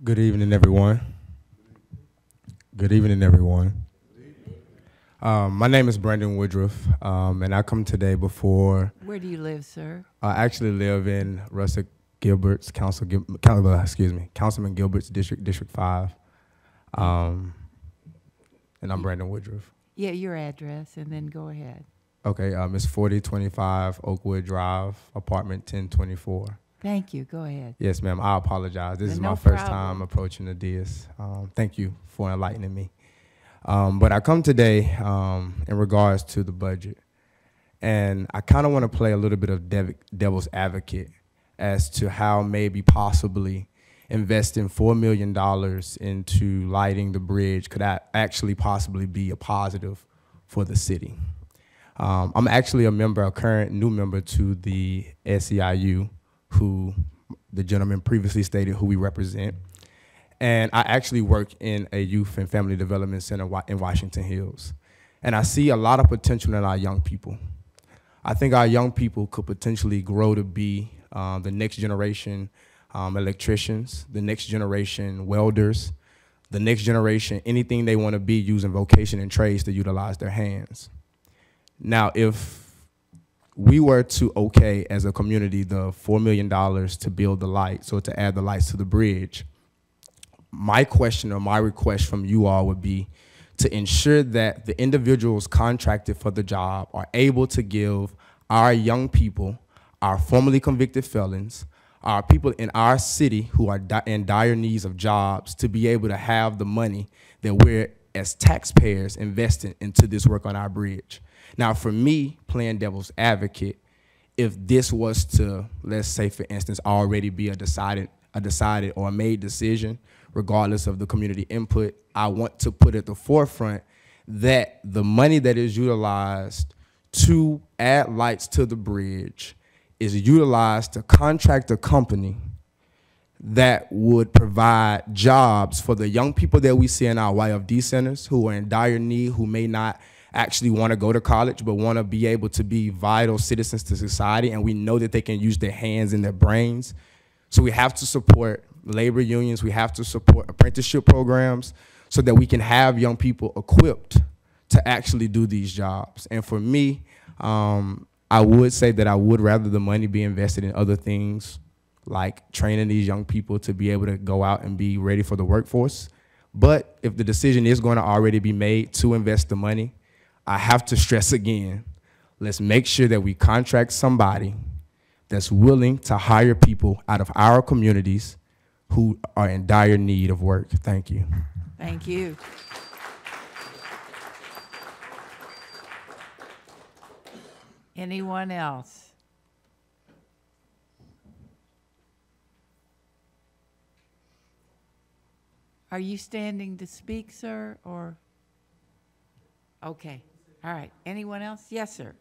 Good evening, everyone. Good evening, everyone. My name is Brandon Woodruff, and I come today before. Where do you live, sir? I actually live in Russell Gilbert's Councilman Gilbert's District 5, and I'm Brandon Woodruff. Yeah, your address, and then go ahead. Okay, it's 4025 Oakwood Drive, apartment 1024. Thank you. Go ahead. Yes, ma'am. I apologize. This is No my first problem. time approaching the dais. Thank you for enlightening me. But I come today in regards to the budget, and I kind of want to play a little bit of devil's advocate as to how maybe possibly investing $4 million into lighting the bridge could actually possibly be a positive for the city. I'm actually a current new member to the SEIU, who the gentleman previously stated who we represent. And I actually work in a youth and family development center in Washington Hills. And I see a lot of potential in our young people. I think our young people could potentially grow to be the next generation electricians, the next generation welders, the next generation, anything they want to be using vocation and trades to utilize their hands. Now, if we were to okay as a community the $4 million to build the lights or to add the lights to the bridge, my question or my request from you all would be to ensure that the individuals contracted for the job are able to give our young people, our formerly convicted felons, our people in our city who are in dire needs of jobs to be able to have the money that we're as taxpayers investing into this work on our bridge. Now, for me, playing devil's advocate, if this was to, let's say, for instance, already be a decided or a made decision, regardless of the community input, I want to put at the forefront that the money that is utilized to add lights to the bridge is utilized to contract a company that would provide jobs for the young people that we see in our YFD centers who are in dire need, who may not actually want to go to college, but want to be able to be vital citizens to society, and we know that they can use their hands and their brains. So we have to support labor unions, we have to support apprenticeship programs so that we can have young people equipped to actually do these jobs. And for me, I would say that I would rather the money be invested in other things like training these young people to be able to go out and be ready for the workforce. But if the decision is going to already be made to invest the money, I have to stress again, let's make sure that we contract somebody that's willing to hire people out of our communities who are in dire need of work. Thank you. Thank you. Anyone else? Are you standing to speak, sir, or? Okay, all right. Anyone else? Yes, sir.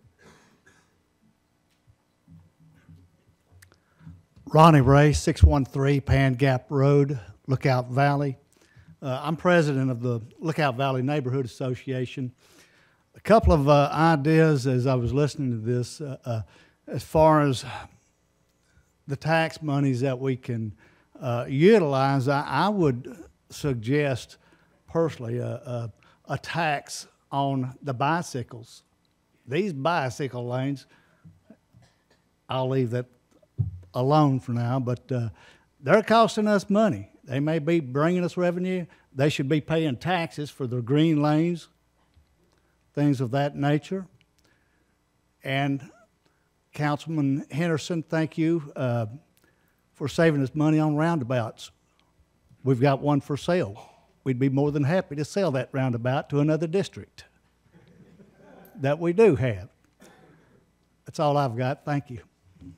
Ronnie Ray, 613 Pan Gap Road, Lookout Valley. I'm president of the Lookout Valley Neighborhood Association. A couple of ideas as I was listening to this, as far as the tax monies that we can utilize, I would suggest personally a tax on the bicycles. These bicycle lanes, I'll leave that alone for now, but they're costing us money. They may be bringing us revenue. They should be paying taxes for the green lanes, things of that nature. And Councilman Henderson, thank you for saving us money on roundabouts. We've got one for sale. We'd be more than happy to sell that roundabout to another district that we do have. That's all I've got. Thank you.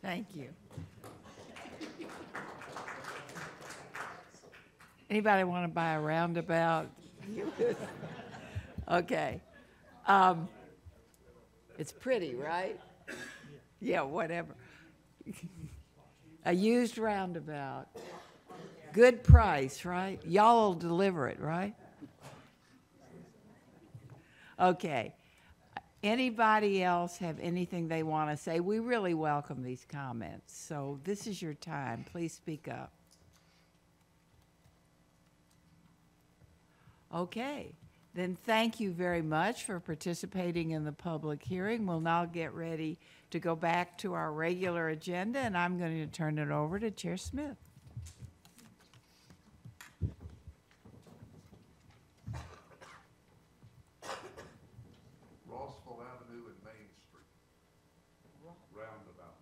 Thank you. Anybody want to buy a roundabout? Okay. It's pretty, right? Yeah, whatever. A used roundabout. Good price, right? Y'all will deliver it, right? Okay. Anybody else have anything they want to say? We really welcome these comments. So this is your time. Please speak up. Okay. Then thank you very much for participating in the public hearing. We'll now get ready to go back to our regular agenda, and I'm going to turn it over to Chair Smith. Rossville Avenue and Main Street. Roundabout.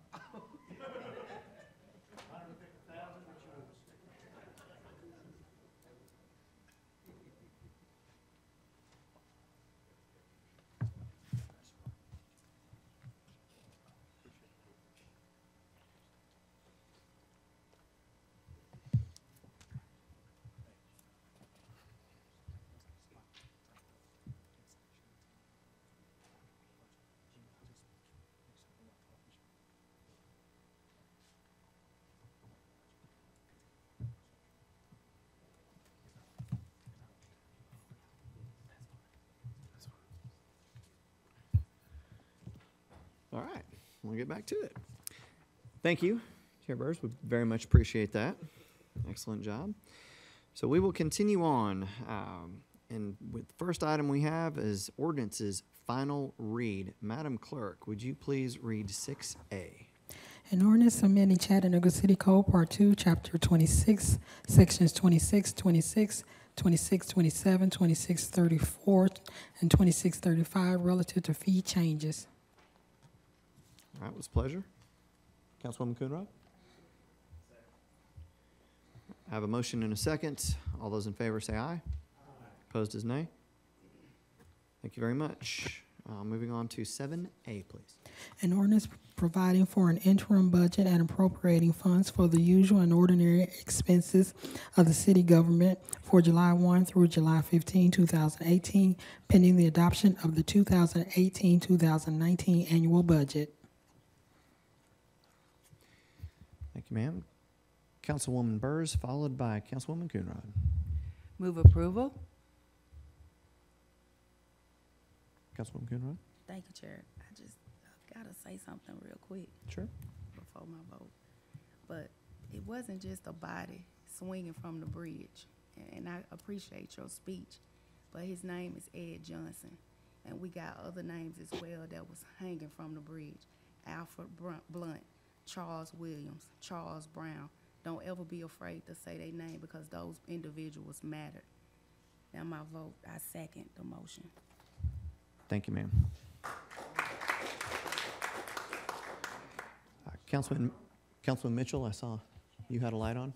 All right, we'll get back to it. Thank you, Chair Burrs. We very much appreciate that. Excellent job. So we will continue on. And with the first item we have is ordinances final read. Madam Clerk, would you please read 6A? An ordinance amending Chattanooga City Code, Part 2, Chapter 26, Sections 26, 26, 26, 27, 26, 34, and 26, 35 relative to fee changes. All right, with pleasure. Councilwoman Coonrod? I have a motion and a second. All those in favor say aye. Opposed is nay. Thank you very much. Moving on to 7A, please. An ordinance providing for an interim budget and appropriating funds for the usual and ordinary expenses of the city government for July 1 through July 15, 2018, pending the adoption of the 2018-2019 annual budget. Thank you, ma'am. Councilwoman Burrs, followed by Councilwoman Coonrod. Move approval. Councilwoman Coonrod? Thank you, Chair. I've got to say something real quick. Sure. Before my vote. But it wasn't just a body swinging from the bridge. And I appreciate your speech. But his name is Ed Johnson. And we got other names as well that was hanging from the bridge. Alfred Blunt, Charles Williams, Charles Brown. Don't ever be afraid to say their name because those individuals matter. Now my vote, I second the motion. Thank you, ma'am. Councilman Mitchell, I saw you had a light on.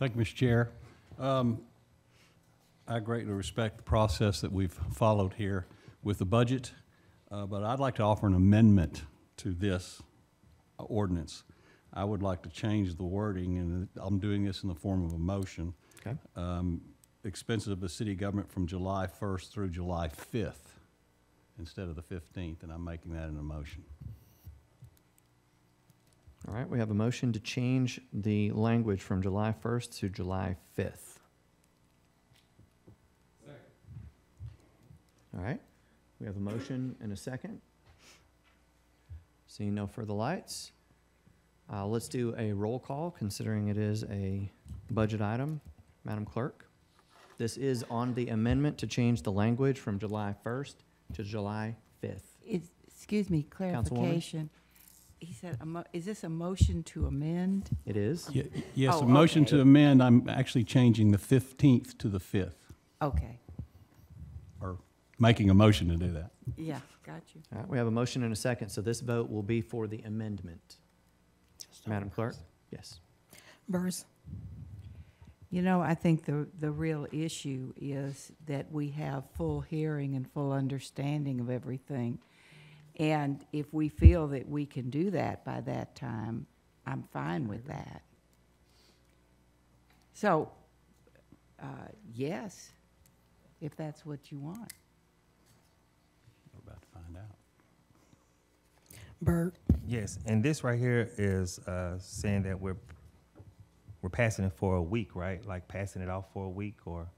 Thank you, Mr. Chair. I greatly respect the process that we've followed here with the budget, but I'd like to offer an amendment to this ordinance. I would like to change the wording, and I'm doing this in the form of a motion. Okay. Expenses of the city government from July 1st through July 5th instead of the 15th, and I'm making that in a motion. All right, we have a motion to change the language from July 1st to July 5th. Second. All right, we have a motion and a second. Seeing no further lights, let's do a roll call considering it is a budget item. Madam Clerk? This is on the amendment to change the language from July 1st to July 5th. Excuse me, clarification. He said, is this a motion to amend? It is? Yes, Oh, a motion okay. to amend. I'm actually changing the 15th to the 5th, Okay, or making a motion to do that. yeah, got you. All right, we have a motion and a second, so this vote will be for the amendment. Madam Clerk? Yes. Burrs. You know, I think the real issue is that we have full hearing and full understanding of everything. And if we feel that we can do that by that time, I'm fine with that. So, yes, if that's what you want. We're about to find out. Byrd. Yes, and this right here is saying that we're passing it for a week, right? Like passing it off for a week, or?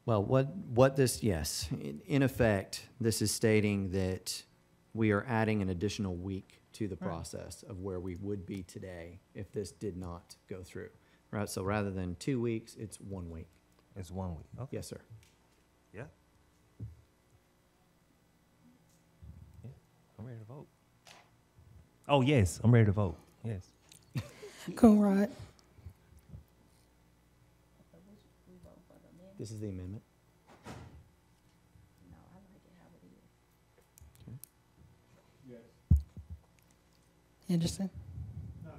Well, what this, yes, in effect, this is stating that we are adding an additional week to the process of where we would be today if this did not go through, right? So rather than 2 weeks, it's 1 week. It's 1 week, okay. Yes, sir. Yeah. Yeah, I'm ready to vote. Oh, yes, I'm ready to vote, yes. Coonrod. This is the amendment. No, I like it how it is. Okay. Yes. Henderson. No.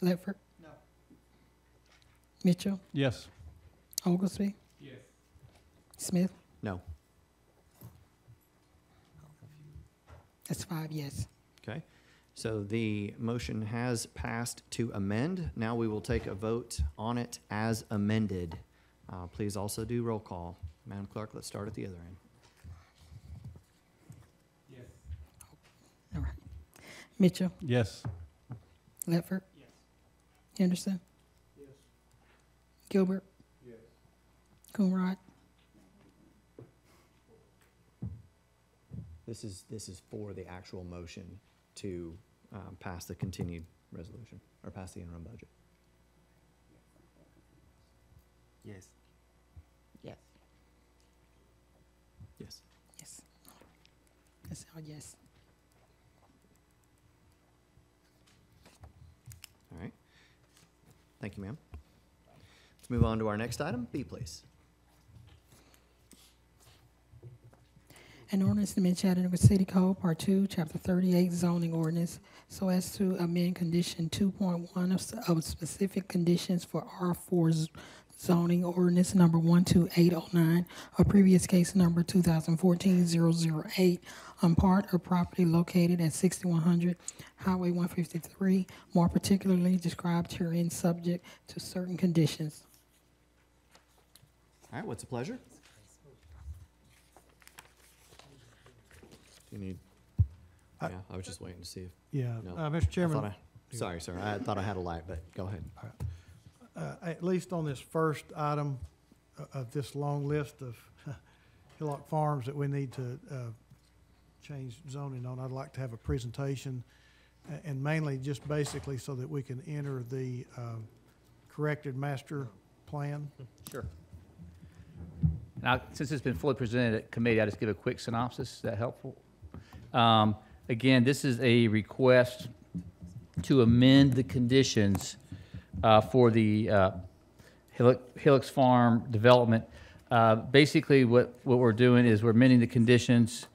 Ledford. No. Mitchell. Yes. Oglesby. Yes. Smith. No. That's 5 yes. Okay. So the motion has passed to amend. Now we will take a vote on it as amended. Please also do roll call. Madam Clerk, let's start at the other end. Yes. All right. Mitchell. Yes. Ledford. Yes. Henderson. Yes. Gilbert. Yes. Coonrod. This is for the actual motion to pass the continued resolution, or pass the interim budget. Yes. Yes. Yes. Yes. That's all yes. All right. Thank you, ma'am. Let's move on to our next item. B, please. An ordinance to amend Chattanooga City Code, Part 2, Chapter 38, zoning ordinance, so as to amend Condition 2.1 of specific conditions for R4 zoning ordinance number 12809, a previous case number 2014-008, on part of property located at 6100 Highway 153, more particularly described herein, subject to certain conditions. All right, what's the pleasure? Do you need? Yeah, I was just waiting to see if. Yeah, no. Mr. Chairman. Sorry, sir. I thought I had a light, but go ahead. At least on this first item of this long list of Hillock Farms that we need to change zoning on, I'd like to have a presentation, and mainly just basically so that we can enter the corrected master plan. Sure. Now, since it's been fully presented at committee, I'll just give a quick synopsis. Is that helpful? Again, this is a request to amend the conditions for the Hillocks Farm development. Basically, what we're doing is we're amending the conditions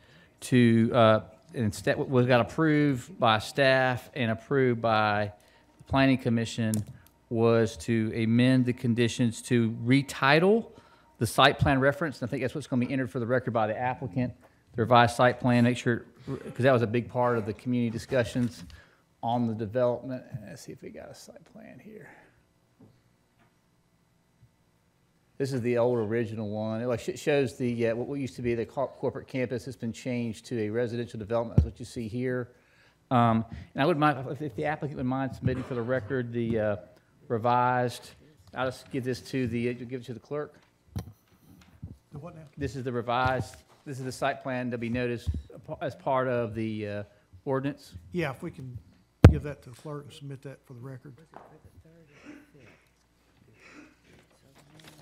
to, instead, what got approved by staff and approved by the Planning Commission was to amend the conditions to retitle the site plan reference. And I think that's what's going to be entered for the record by the applicant. The revised site plan, make sure, because that was a big part of the community discussions on the development. Let's see if we got a site plan here. This is the old original one. It shows the what used to be the corporate campus. It's been changed to a residential development. That's what you see here. And I would mind if the applicant would mind submitting for the record the revised. I'll just give this to give it to the clerk. The what now? This is the revised. This is the site plan to be noticed as part of the ordinance. Yeah, if we can give that to the clerk and submit that for the record.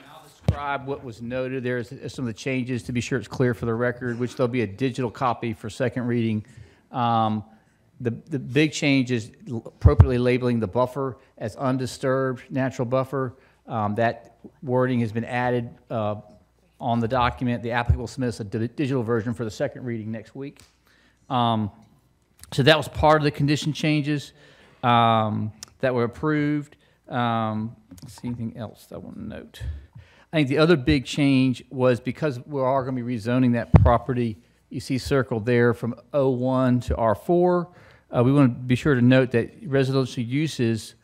I'll describe what was noted. There's some of the changes to be sure it's clear for the record, which there'll be a digital copy for second reading. The big change is appropriately labeling the buffer as undisturbed natural buffer. That wording has been added on the document. The applicant will submit us a digital version for the second reading next week. So that was part of the condition changes that were approved. Let's see anything else I want to note. I think the other big change was because we are going to be rezoning that property, you see circled there from O1 to R4. We want to be sure to note that residential uses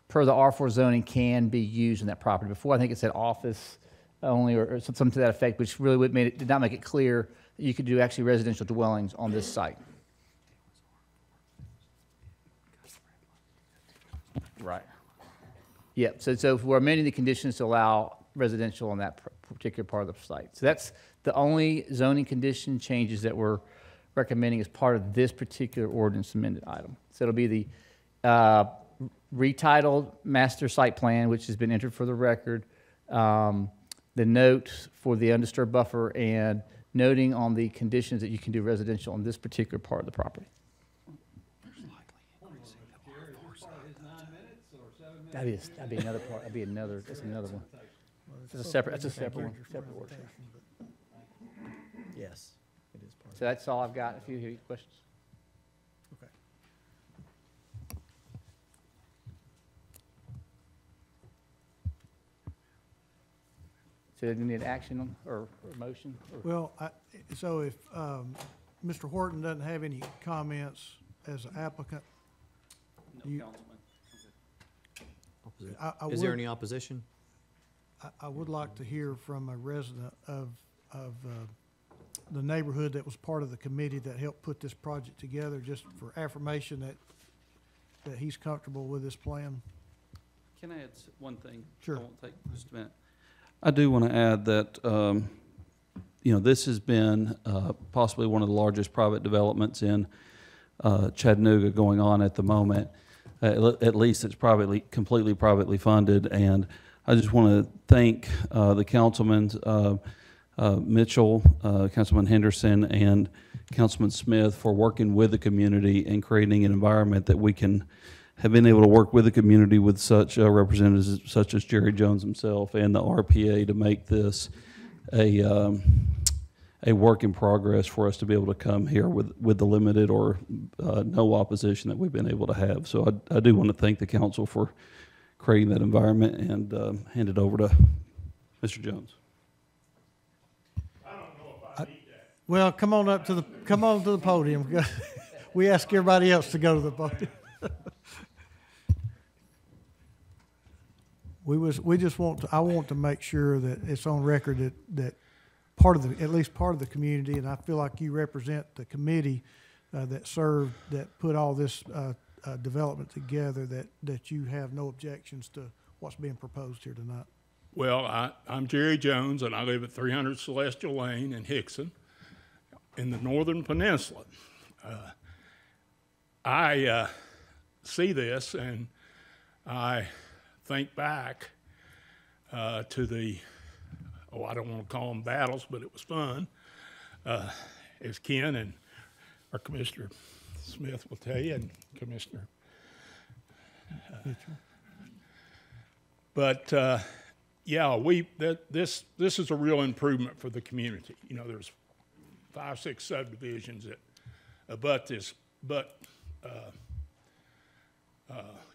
per the R4 zoning can be used in that property. Before, I think it said office only or something to that effect, which really did not make it clear that you could do actually residential dwellings on this site. Right. Yeah, so we're amending the conditions to allow residential on that particular part of the site. So that's the only zoning condition changes that we're recommending as part of this particular ordinance amended item. So it'll be the retitled master site plan, which has been entered for the record, the note for the undisturbed buffer, and noting on the conditions that you can do residential on this particular part of the property. That'd be another part. That'd be another. That's another one. That's a separate one. Separate workshop. Yes, it is part. So that's all I've got. If you have questions. Okay. So do you need action on, or motion? Or? Well, so if Mr. Horton doesn't have any comments as an applicant, Is there any opposition? I would like to hear from a resident of the neighborhood that was part of the committee that helped put this project together, just for affirmation that he's comfortable with this plan. Can I add one thing? Sure. I won't take just a minute. I do want to add that, this has been possibly one of the largest private developments in Chattanooga going on at the moment. At least it's completely privately funded, and I just want to thank the councilmen, Mitchell, Councilman Henderson, and Councilman Smith for working with the community and creating an environment that we can have been able to work with the community with such representatives such as Jerry Jones himself and the RPA to make this a work in progress for us to be able to come here with the limited or no opposition that we've been able to have. So I do want to thank the council for creating that environment and hand it over to Mr. Jones. Well, come on to the podium. We ask everybody else to go to the podium. I want to make sure that it's on record that at least part of the community, and I feel like you represent the committee that put all this development together, that you have no objections to what's being proposed here tonight. Well, I'm Jerry Jones, and I live at 300 Celestial Lane in Hickson in the Northern Peninsula. I see this, and I think back to the, I don't want to call them battles, but it was fun, as Ken and our Commissioner Smith will tell you, and Commissioner. But yeah, this is a real improvement for the community. You know, there's 5, 6 subdivisions that abut this,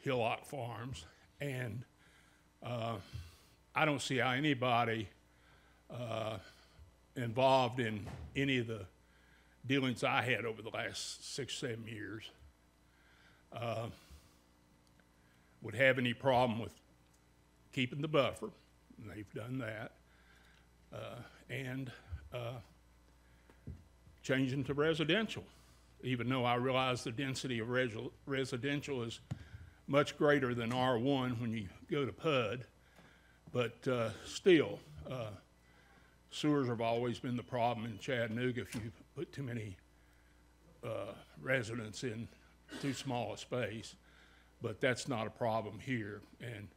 Hillock Farms, and I don't see how anybody involved in any of the dealings I had over the last 6, 7 years would have any problem with keeping the buffer, and they've done that, and changing to residential, even though I realize the density of residential is much greater than R1 when you go to PUD, but still, sewers have always been the problem in Chattanooga if you put too many residents in too small a space, but that's not a problem here, and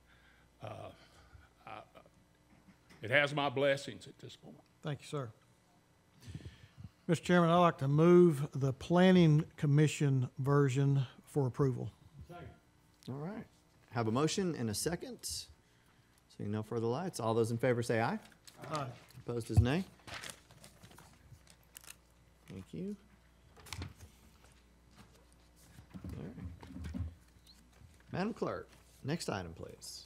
it has my blessings at this point. Thank you, sir. Mr. Chairman, I'd like to move the Planning Commission version for approval. All right. Have a motion and a second. Seeing no further lights, all those in favor say aye. Aye. Opposed is nay. Thank you. All right. Madam Clerk, next item, please.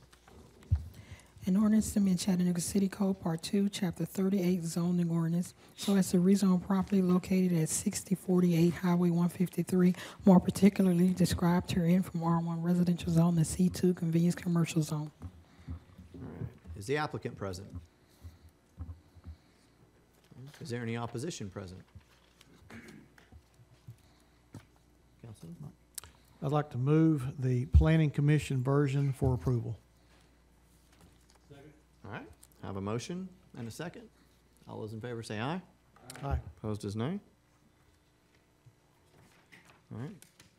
An ordinance to amend Chattanooga City Code, Part 2, Chapter 38, zoning ordinance, so as to rezone property located at 6048 Highway 153, more particularly described herein from R1 residential zone to C2 convenience commercial zone. All right. Is the applicant present? Is there any opposition present? Councilman? I'd like to move the Planning Commission version for approval. All right, have a motion and a second. All those in favor say aye. Aye. Opposed is nay. All right,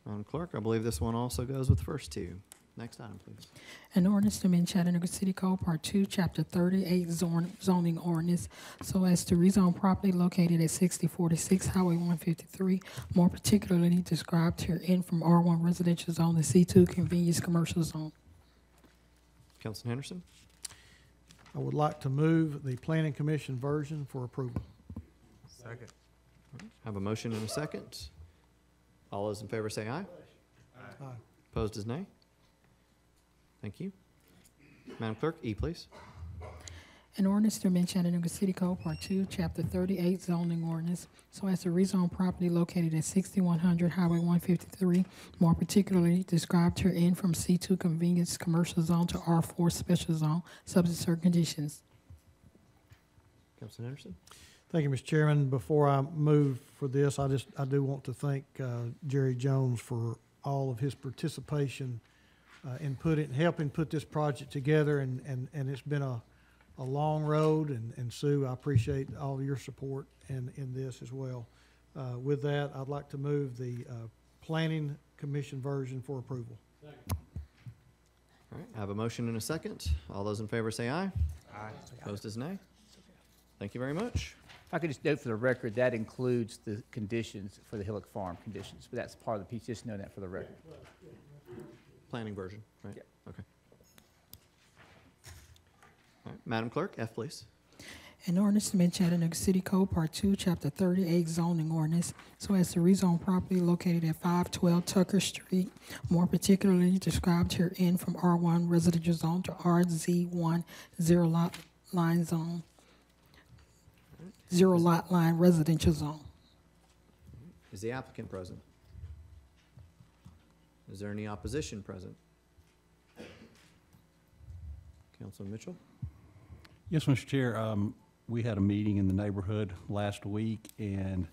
Madam Clerk, I believe this one also goes with the first two. Next item, please. An ordinance to amend Chattanooga City Code, Part 2, Chapter 38, zoning ordinance, so as to rezone property located at 6046 Highway 153, more particularly described herein from R1 residential zone to C2 convenience commercial zone. Councilman Henderson? I would like to move the Planning Commission version for approval. Second. Have a motion and a second. All those in favor say aye. Aye. Opposed is nay. Thank you. Madam Clerk, E, please. An ordinance to amend Chattanooga City Code, Part 2, Chapter 38, zoning ordinance, so as to rezone property located at 6100 Highway 153, more particularly described herein from C2 convenience commercial zone to R4 special zone, subject to certain conditions. Councilman Henderson? Thank you, Mr. Chairman. Before I move for this, I do want to thank Jerry Jones for all of his participation in helping put this project together, and it's been a long road, and Sue, I appreciate all your support in this as well. With that, I'd like to move the Planning Commission version for approval. All All right, I have a motion and a second. All those in favor say aye. Aye. Opposed is nay. Thank you very much. If I could just note for the record, that includes the conditions for the Hillock Farm conditions, but that's part of the piece, just know that for the record. Planning version, right? Yeah. Okay. All right, Madam Clerk, F, please. An ordinance to amend Chattanooga City Code, Part 2, Chapter 38, zoning ordinance, so as to rezone property located at 512 Tucker Street, more particularly described herein from R1 residential zone to RZ1 zero lot line zone, zero lot line residential zone. Is the applicant present? Is there any opposition present? Councilman Mitchell? Yes, Mr. Chair. We had a meeting in the neighborhood last week, and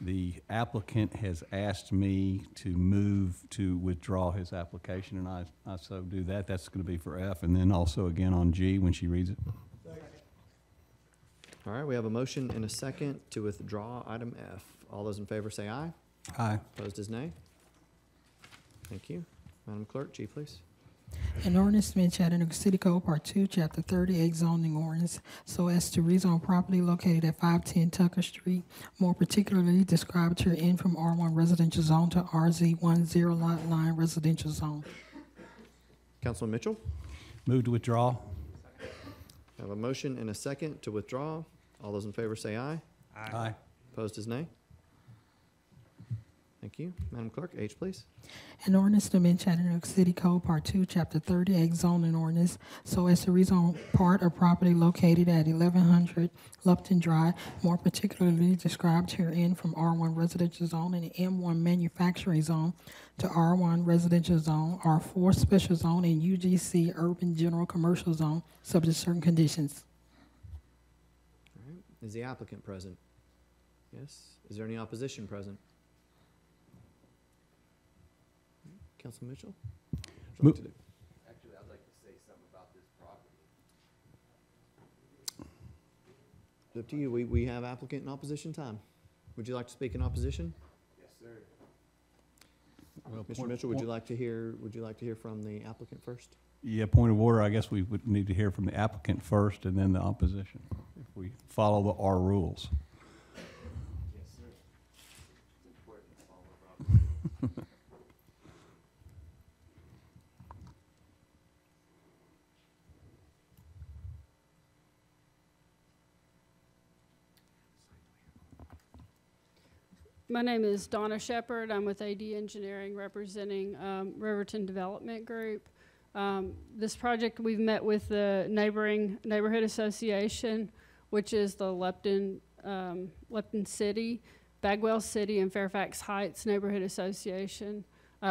the applicant has asked me to move to withdraw his application, and I so do that. That's going to be for F, and then also again on G when she reads it. All right, we have a motion and a second to withdraw item F. All those in favor say aye. Aye. Opposed is nay. Thank you. Madam Clerk, G, please. An ordinance to amend Chattanooga City Code, Part 2, Chapter 38, zoning ordinance, so as to rezone property located at 510 Tucker Street, more particularly described herein from R1 residential zone to RZ1 zero lot line residential zone. Councilman Mitchell? Move to withdraw. I have a motion and a second to withdraw. All those in favor say aye. Aye. Opposed is nay. Thank you. Madam Clerk, H, please. An ordinance to amend Chattanooga City Code, Part 2, Chapter 38, zoning ordinance, so as to rezone part of property located at 1100 Lupton Drive, more particularly described herein from R1 residential zone and M1 manufacturing zone to R1 residential zone, R4 special zone, and UGC urban general commercial zone, subject to certain conditions. All right. Is the applicant present? Yes. Is there any opposition present? Councilman Mitchell? Mo- Actually, I'd like to say something about this property. It's up to you. We have applicant in opposition time. Would you like to speak in opposition? Yes, sir. Well, Mr. Mitchell, would you like to hear from the applicant first? Yeah, point of order. I guess we would need to hear from the applicant first and then the opposition, if we follow our rules. Yes, sir. It's important to follow up. My name is Donna Shepard. I'm with AD Engineering representing Riverton Development Group. This project, we've met with the neighboring neighborhood association, which is the Lupton City, Bagwell City, and Fairfax Heights Neighborhood Association.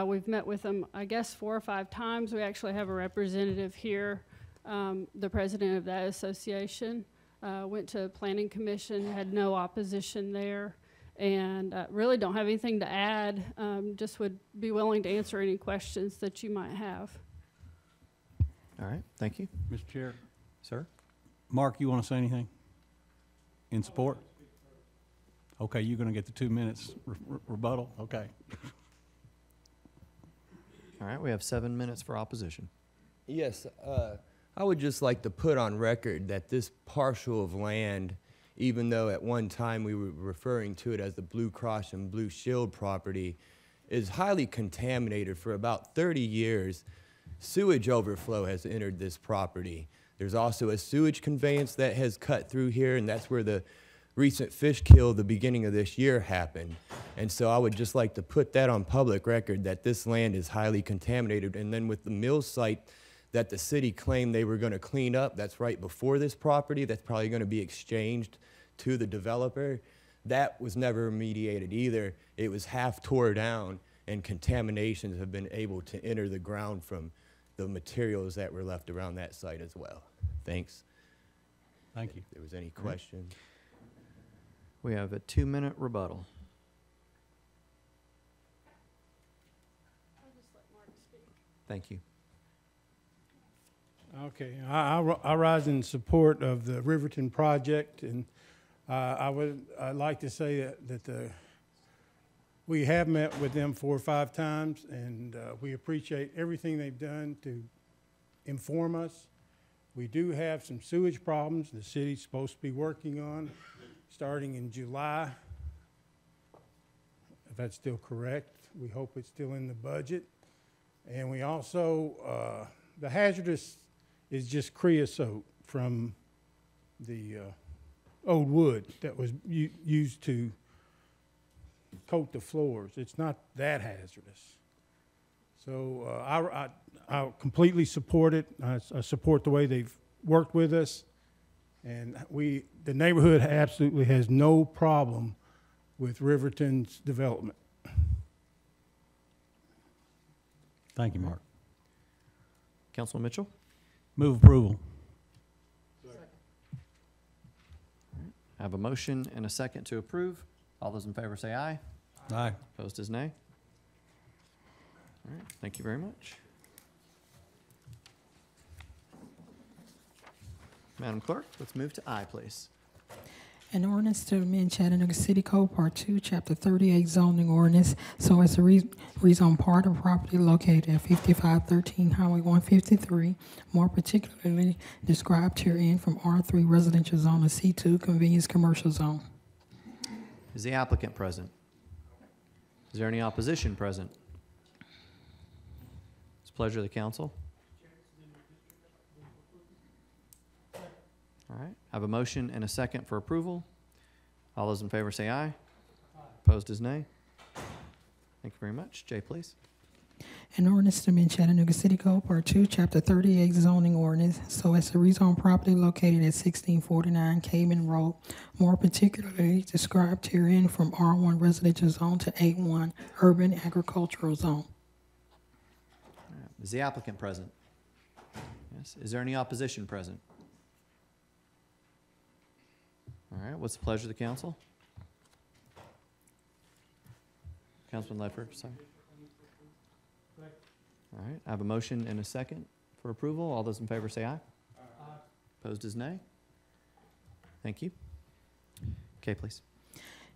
We've met with them, I guess, 4 or 5 times. We actually have a representative here, the president of that association. Went to Planning Commission, had no opposition there. And really don't have anything to add, just would be willing to answer any questions that you might have. All right, thank you. Mr. Chair. Sir? Mark, you want to say anything in support? Okay, you're going to get the 2 minutes rebuttal? Okay. All right, we have 7 minutes for opposition. Yes, I would just like to put on record that this parcel of land, even though at one time we were referring to it as the Blue Cross and Blue Shield property, is highly contaminated for about 30 years. Sewage overflow has entered this property. There's also a sewage conveyance that has cut through here, and that's where the recent fish kill the beginning of this year happened. And so I would just like to put that on public record that this land is highly contaminated. And then with the mill site that the city claimed they were going to clean up, that's right before this property, that's probably going to be exchanged to the developer. That was never remediated either. It was half tore down, and contaminations have been able to enter the ground from the materials that were left around that site as well. Thanks. Thank you. If there was any questions. We have a 2-minute rebuttal. I'll just let Mark speak. Thank you. Okay, I rise in support of the Riverton project, and I'd like to say that we have met with them 4 or 5 times, and we appreciate everything they've done to inform us. We do have some sewage problems the city's supposed to be working on starting in July. If that's still correct, we hope it's still in the budget. And we also, the hazardous is just creosote from the old wood that was used to coat the floors. It's not that hazardous. So I completely support it. I support the way they've worked with us. And the neighborhood absolutely has no problem with Riverton's development. Thank you, Mark. Councilman Mitchell? Move approval. I have a motion and a second to approve. All those in favor say aye. Aye. Opposed is nay. All right, thank you very much. Madam Clerk, let's move to I, please. An ordinance to amend Chattanooga City Code Part 2, Chapter 38 zoning ordinance so as to rezone part of property located at 5513 Highway 153, more particularly described herein from R3 residential zone to C2 convenience commercial zone. Is the applicant present? Is there any opposition present? It's a pleasure of the council. All right, I have a motion and a second for approval. All those in favor say aye. Opposed is nay. Thank you very much. Jay, please. An ordinance to amend Chattanooga City Code Part 2, Chapter 38 zoning ordinance so as to rezone property located at 1649 Cayman Road, more particularly described herein from R1 residential zone to A1 urban agricultural zone. All right, is the applicant present? Yes. Is there any opposition present? All right, what's the pleasure of the council? Councilman Ledford, sorry. All right, I have a motion and a second for approval. All those in favor say aye. Aye. Opposed is nay. Thank you. Okay, please.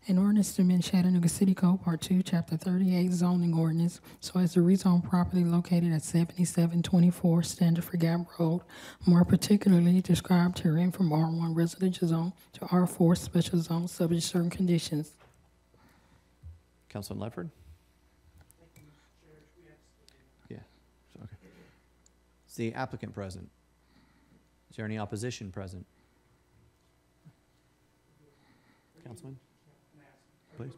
An ordinance to amend Chattanooga City Code Part 2, Chapter 38 zoning ordinance so as to rezone property located at 7724 Standard for Gap Road, more particularly described herein from R1 residential zone to R4 special zone subject to certain conditions. Councilman Ledford? Yeah, okay. Is the applicant present? Is there any opposition present? Councilman? Please.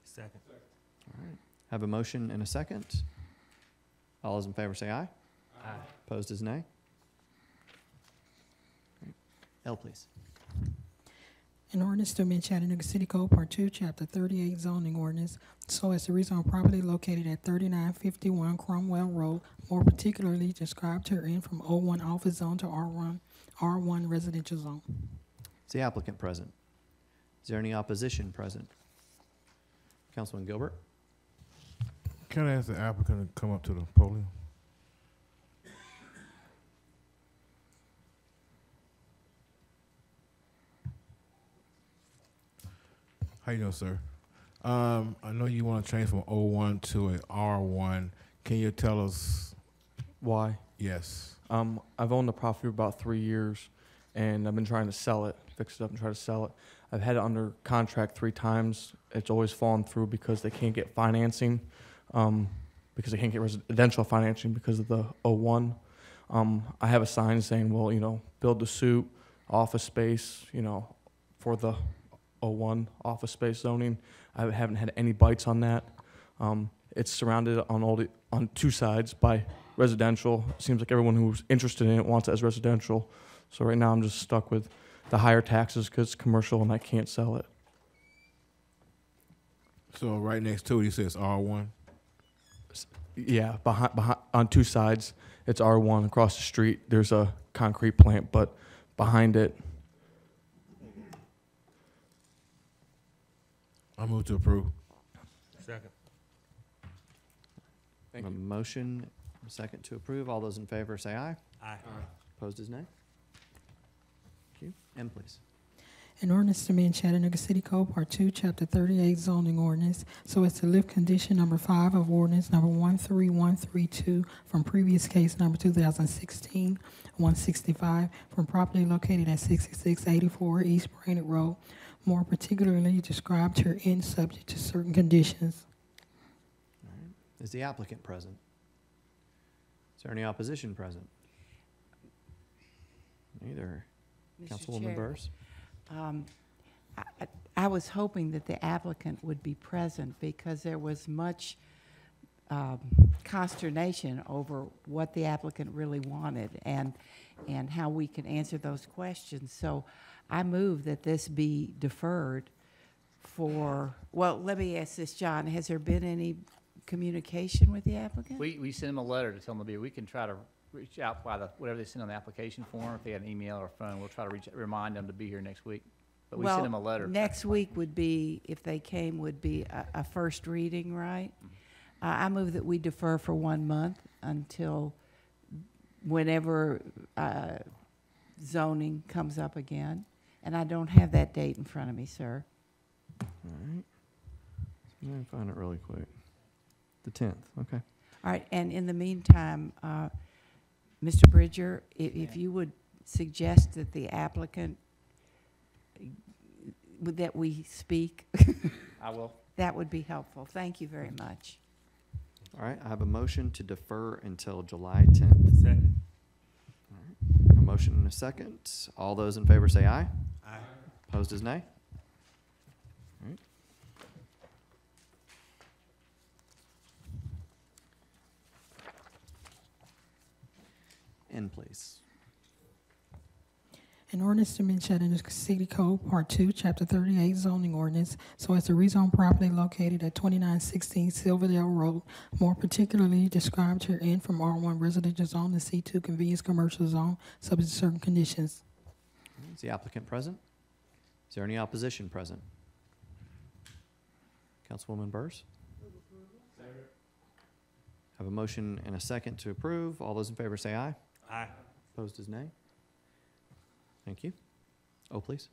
Second. All right. Have a motion and a second. All those in favor say aye. Aye. Opposed is nay. Right. L, please. An ordinance to amend Chattanooga City Code Part 2, Chapter 38 zoning ordinance so as to rezone property located at 3951 Cromwell Road, more particularly described herein from O1 office zone to R1 residential zone. Is the applicant present? Is there any opposition present? Councilman Gilbert? Can I ask the applicant to come up to the podium? How you doing, sir? I know you want to change from O1 to an R1. Can you tell us why? Yes. I've owned the property for about 3 years, and I've been trying to sell it, fix it up and try to sell it. I've had it under contract 3 times. It's always fallen through because they can't get financing, because they can't get residential financing because of the O1. I have a sign saying, well, you know, build the suit, office space, you know, for the O1 office space zoning. I haven't had any bites on that. It's surrounded on 2 sides by residential. It seems like everyone who's interested in it wants it as residential. So right now I'm just stuck with the higher taxes because it's commercial and I can't sell it. So right next to it, you say it's R1? Yeah, behind, on 2 sides, it's R1. Across the street, there's a concrete plant, but behind it. I move to approve. Second. A motion, a second to approve. All those in favor say aye. Aye. Opposed is nay. Thank you. M, please. An ordinance to amend Chattanooga City Code, Part 2, Chapter 38, zoning ordinance, so as to lift condition number 5 of ordinance number 13132 from previous case number 2016-165 from property located at 6684 East Brainerd Road, more particularly described herein, subject to certain conditions. Is the applicant present? Is there any opposition present? Neither. Mr. Councilwoman Chair, Burrs? I was hoping that the applicant would be present because there was much consternation over what the applicant really wanted and how we can answer those questions. So I move that this be deferred for, well, let me ask this, John, has there been any communication with the applicant? We send them a letter to tell them to be, we can try to reach out by whatever they send on the application form. If they had an email or phone, we'll try to remind them to be here next week. But we send them a letter. Next week would be, if they came, would be a first reading, right? I move that we defer for 1 month until whenever zoning comes up again. And I don't have that date in front of me, sir. All right. Let me find it really quick. The 10th, okay. All right, and in the meantime, Mr. Bridger, if you would suggest that the applicant, that we speak. I will. That would be helpful. Thank you very much. All right, I have a motion to defer until July 10th. Second. All right. A motion and a second. All those in favor say aye. Aye. Opposed is nay. All right. N, please. An ordinance to amend Chattanooga City Code, Part 2, Chapter 38, zoning ordinance, so as to rezone property located at 2916 Silverdale Road, more particularly described herein from R1 residential zone to C2 convenience commercial zone, subject to certain conditions. Is the applicant present? Is there any opposition present? Councilwoman Burrs? Have a motion and a second to approve. All those in favor say aye. Aye. Opposed is nay. Thank you. Oh, please.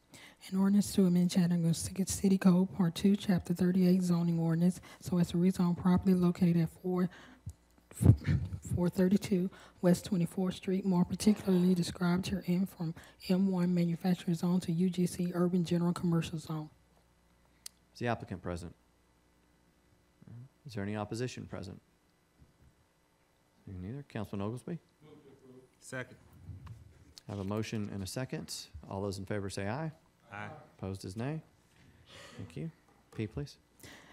An ordinance to amend Chattanooga City Code, Part 2, Chapter 38, zoning ordinance, so as to rezone property located at 432 West 24th Street, more particularly described herein from M1 manufacturing zone to UGC urban general commercial zone. Is the applicant present? Is there any opposition present? Neither. Councilman Oglesby? Second. I have a motion and a second. All those in favor say aye. Aye. Opposed is nay. Thank you. P, please.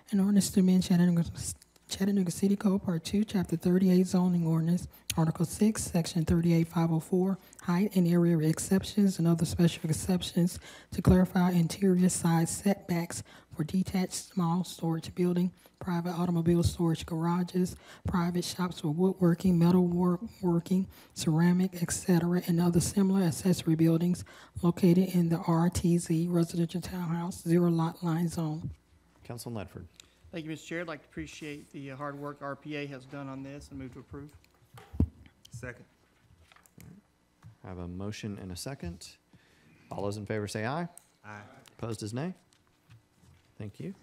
An ordinance to amend Chattanooga City Code, Part 2, Chapter 38, zoning ordinance, Article 6, Section 38504, height and area exceptions and other special exceptions to clarify interior side setbacks for detached small storage building, private automobile storage garages, private shops for woodworking, metal working, ceramic, etc., and other similar accessory buildings located in the RTZ residential townhouse zero lot line zone. Councilman Ledford. Thank you, Mr. Chair. I'd like to appreciate the hard work RPA has done on this and move to approve. Second. I have a motion and a second. All those in favor say aye. Aye. Opposed is nay. Thank you.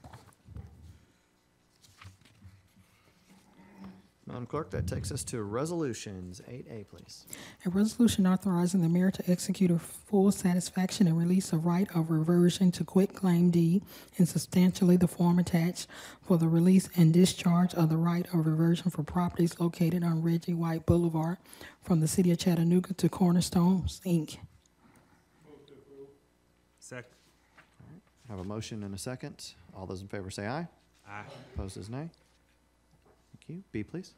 Madam Clerk, that takes us to resolutions. 8A, please. A resolution authorizing the mayor to execute a full satisfaction and release of right of reversion to quitclaim deed in substantially the form attached for the release and discharge of the right of reversion for properties located on Reggie White Boulevard from the city of Chattanooga to Cornerstones, Inc. Second. I have a motion and a second. All those in favor say aye. Aye. Opposed is nay. Thank you. B, please.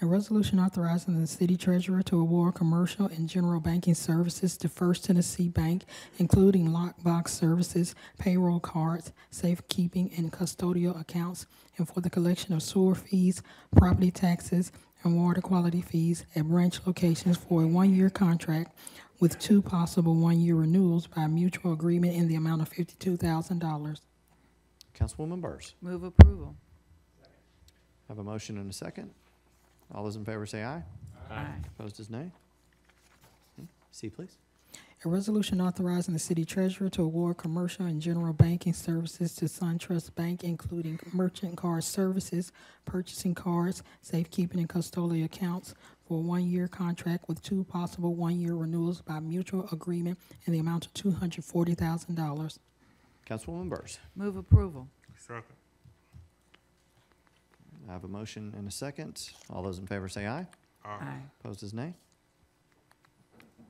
A resolution authorizing the city treasurer to award commercial and general banking services to First Tennessee Bank, including lockbox services, payroll cards, safekeeping and custodial accounts, and for the collection of sewer fees, property taxes, and water quality fees at branch locations for a 1-year contract with 2 possible 1-year renewals by mutual agreement in the amount of $52,000. Councilwoman Burrs. Move approval. I have a motion and a second. All those in favor say aye. Aye. Opposed is nay. C, please. A resolution authorizing the city treasurer to award commercial and general banking services to SunTrust Bank, including merchant card services, purchasing cards, safekeeping and custodial accounts for a one-year contract with 2 possible one-year renewals by mutual agreement in the amount of $240,000. Councilwoman Burrs. Move approval. Second. I have a motion and a second. All those in favor say aye. Aye. Opposed is nay.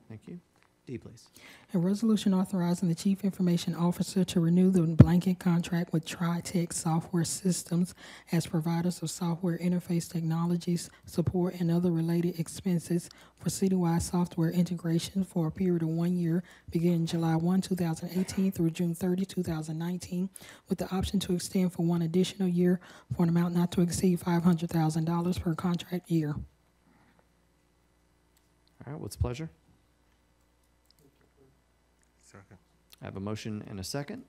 Thank you. D, please. A resolution authorizing the chief information officer to renew the blanket contract with TriTech Software Systems as providers of software interface technologies, support, and other related expenses for citywide software integration for a period of 1 year, beginning July 1, 2018 through June 30, 2019, with the option to extend for 1 additional year for an amount not to exceed $500,000 per contract year. All right, what's the pleasure? Second. I have a motion and a second.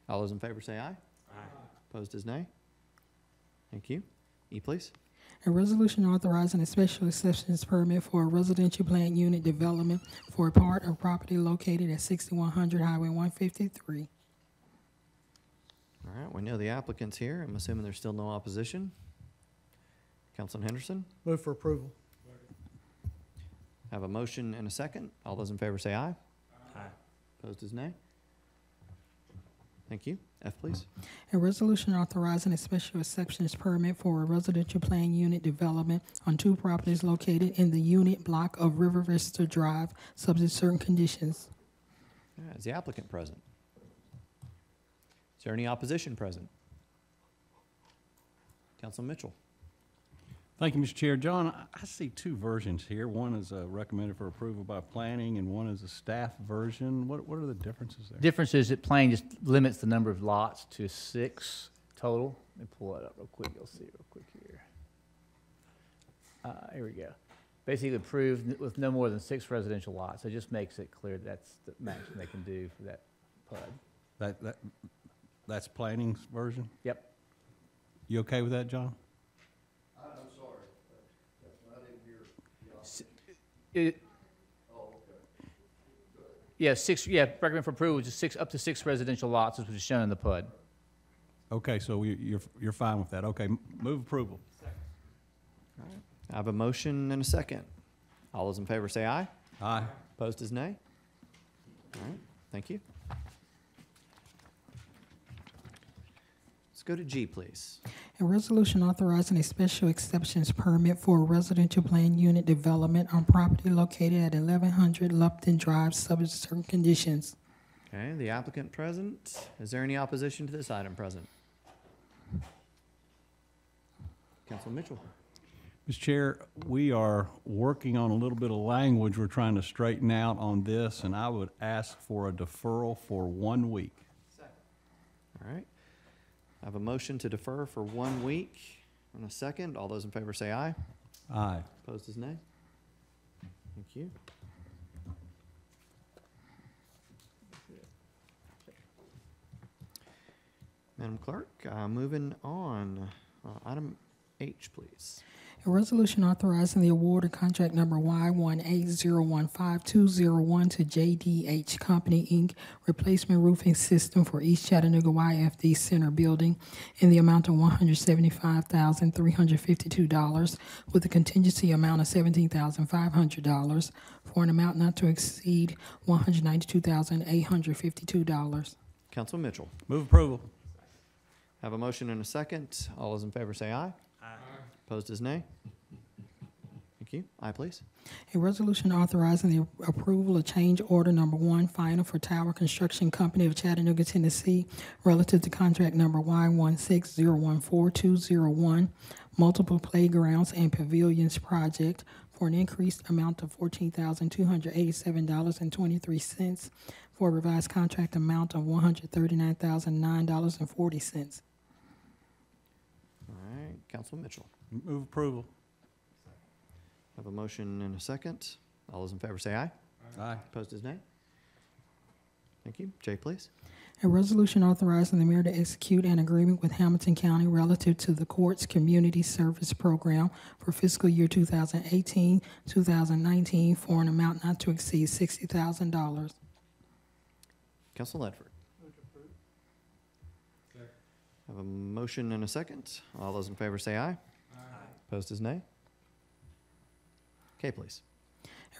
All those in favor say aye. Aye. Opposed is nay. Thank you. E, please. A resolution authorizing a special exceptions permit for a residential plant unit development for a part of property located at 6100 Highway 153. All right, we know the applicant's here. I'm assuming there's still no opposition. Councilman Henderson. Move for approval. I have a motion and a second. All those in favor say aye. Aye. Opposed is nay. Thank you. F, please. A resolution authorizing a special exceptions permit for a residential plan unit development on 2 properties located in the unit block of River Vista Drive, subject to certain conditions. All right, is the applicant present? Is there any opposition present? Councilman Mitchell. Thank you, Mr. Chair. John, I see 2 versions here. One is recommended for approval by planning, and one is a staff version. What are the differences there? Difference is that planning just limits the number of lots to 6 total. Let me pull it up real quick. You'll see it real quick here. Here we go. Basically approved with no more than 6 residential lots. So it just makes it clear that's the maximum they can do for that PUD. That's planning's version? Yep. You okay with that, John? I'm sorry, that's not in here. Yeah, 6. Yeah, recommend for approval is just up to 6 residential lots, which is shown in the PUD. Okay, so you're fine with that. Okay, move approval. All right. I have a motion and a second. All those in favor say aye. Aye. Opposed is nay. All right, thank you. Let's go to G, please. A resolution authorizing a special exceptions permit for a residential plan unit development on property located at 1100 Lupton Drive, subject to certain conditions. Okay, the applicant present. Is there any opposition to this item present? Councilman Mitchell. Mr. Chair, we are working on a little bit of language we're trying to straighten out on this, and I would ask for a deferral for 1 week. All right. I have a motion to defer for 1 week and a second. All those in favor say aye. Aye. Opposed is nay. Thank you. Madam Clerk, moving on. Item H, please. A resolution authorizing the award of contract number Y18015-201 to JDH Company, Inc., replacement roofing system for East Chattanooga YFD Center Building in the amount of $175,352 with a contingency amount of $17,500 for an amount not to exceed $192,852. Councilman Mitchell. Move approval. Have a motion and a second. All those in favor say aye. Aye. Opposed is nay. Thank you. Aye, please. A resolution authorizing the approval of change order number 1 final for Tower Construction Company of Chattanooga, Tennessee, relative to contract number Y16014-201, multiple playgrounds and pavilions project for an increased amount of $14,287.23 for a revised contract amount of $139,009.40. All right. Councilman Mitchell. Move approval. Have a motion and a second. All those in favor say aye. Aye. Opposed is nay. Thank you. J, please. A resolution authorizing the mayor to execute an agreement with Hamilton County relative to the court's community service program for fiscal year 2018-2019 for an amount not to exceed $60,000. Council Ledford. Have a motion and a second. All those in favor say aye. Opposed is nay. Okay, please.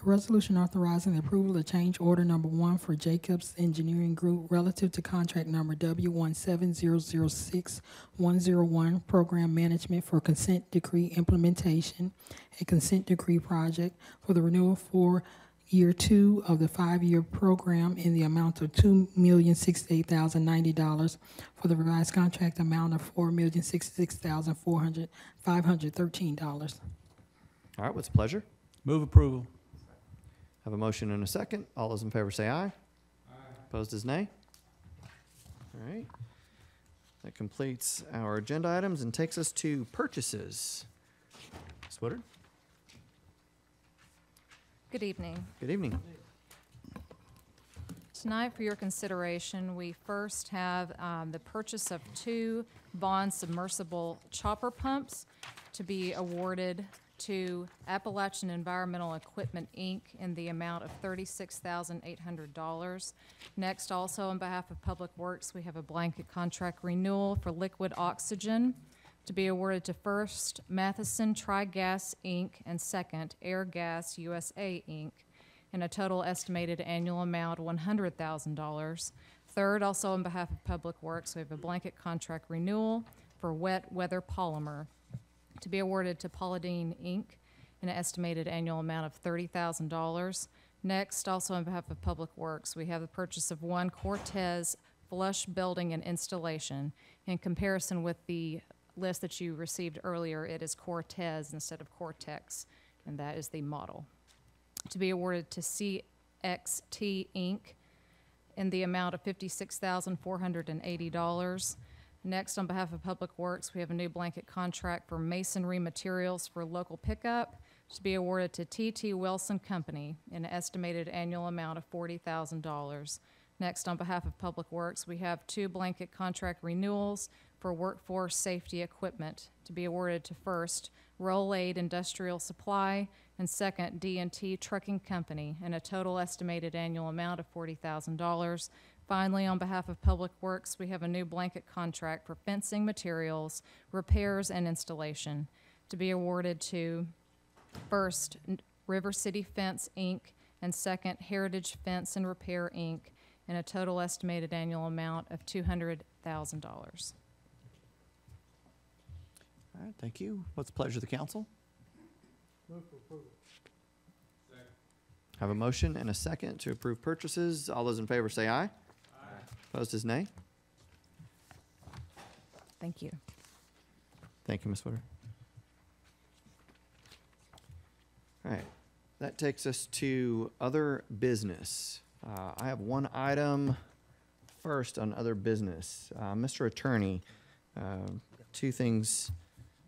A resolution authorizing the approval of change order number 1 for Jacobs Engineering Group relative to contract number W17006-101, program management for consent decree implementation, a consent decree project for the renewal for year 2 of the 5-year program in the amount of $2,068,090 for the revised contract amount of $4,066,513. All right, what's the pleasure? Move approval. Have a motion and a second. All those in favor say aye. Opposed is nay. All right. That completes our agenda items and takes us to purchases. Ms. Woodard? Good evening. Good evening. Tonight, for your consideration, we first have the purchase of 2 Bond submersible chopper pumps to be awarded to Appalachian Environmental Equipment, Inc. in the amount of $36,800. Next, also on behalf of Public Works, we have a blanket contract renewal for liquid oxygen to be awarded to first Matheson Tri-Gas, Inc. and second Air Gas USA, Inc. in a total estimated annual amount of $100,000. Third, also on behalf of Public Works, we have a blanket contract renewal for wet weather polymer to be awarded to Polydine, Inc. in an estimated annual amount of $30,000. Next, also on behalf of Public Works, we have the purchase of 1 Cortez flush building and installation. In comparison with the list that you received earlier, it is Cortez instead of Cortex, and that is the model. To be awarded to CXT, Inc. in the amount of $56,480. Next, on behalf of Public Works, we have a new blanket contract for masonry materials for local pickup to be awarded to T.T. Wilson Company in an estimated annual amount of $40,000. Next, on behalf of Public Works, we have 2 blanket contract renewals for workforce safety equipment to be awarded to first Roll-Aid Industrial Supply and second D&T Trucking Company in a total estimated annual amount of $40,000. Finally, on behalf of Public Works, we have a new blanket contract for fencing materials, repairs, and installation to be awarded to first River City Fence, Inc. and second Heritage Fence and Repair, Inc. in a total estimated annual amount of $200,000. All right, thank you. What's the pleasure of the council? Move for approval. Have a motion and a second to approve purchases. All those in favor say aye. Opposed is nay. Thank you. Thank you, Ms. Woodard. All right, that takes us to other business. I have one item first on other business. Mr. Attorney, 2 things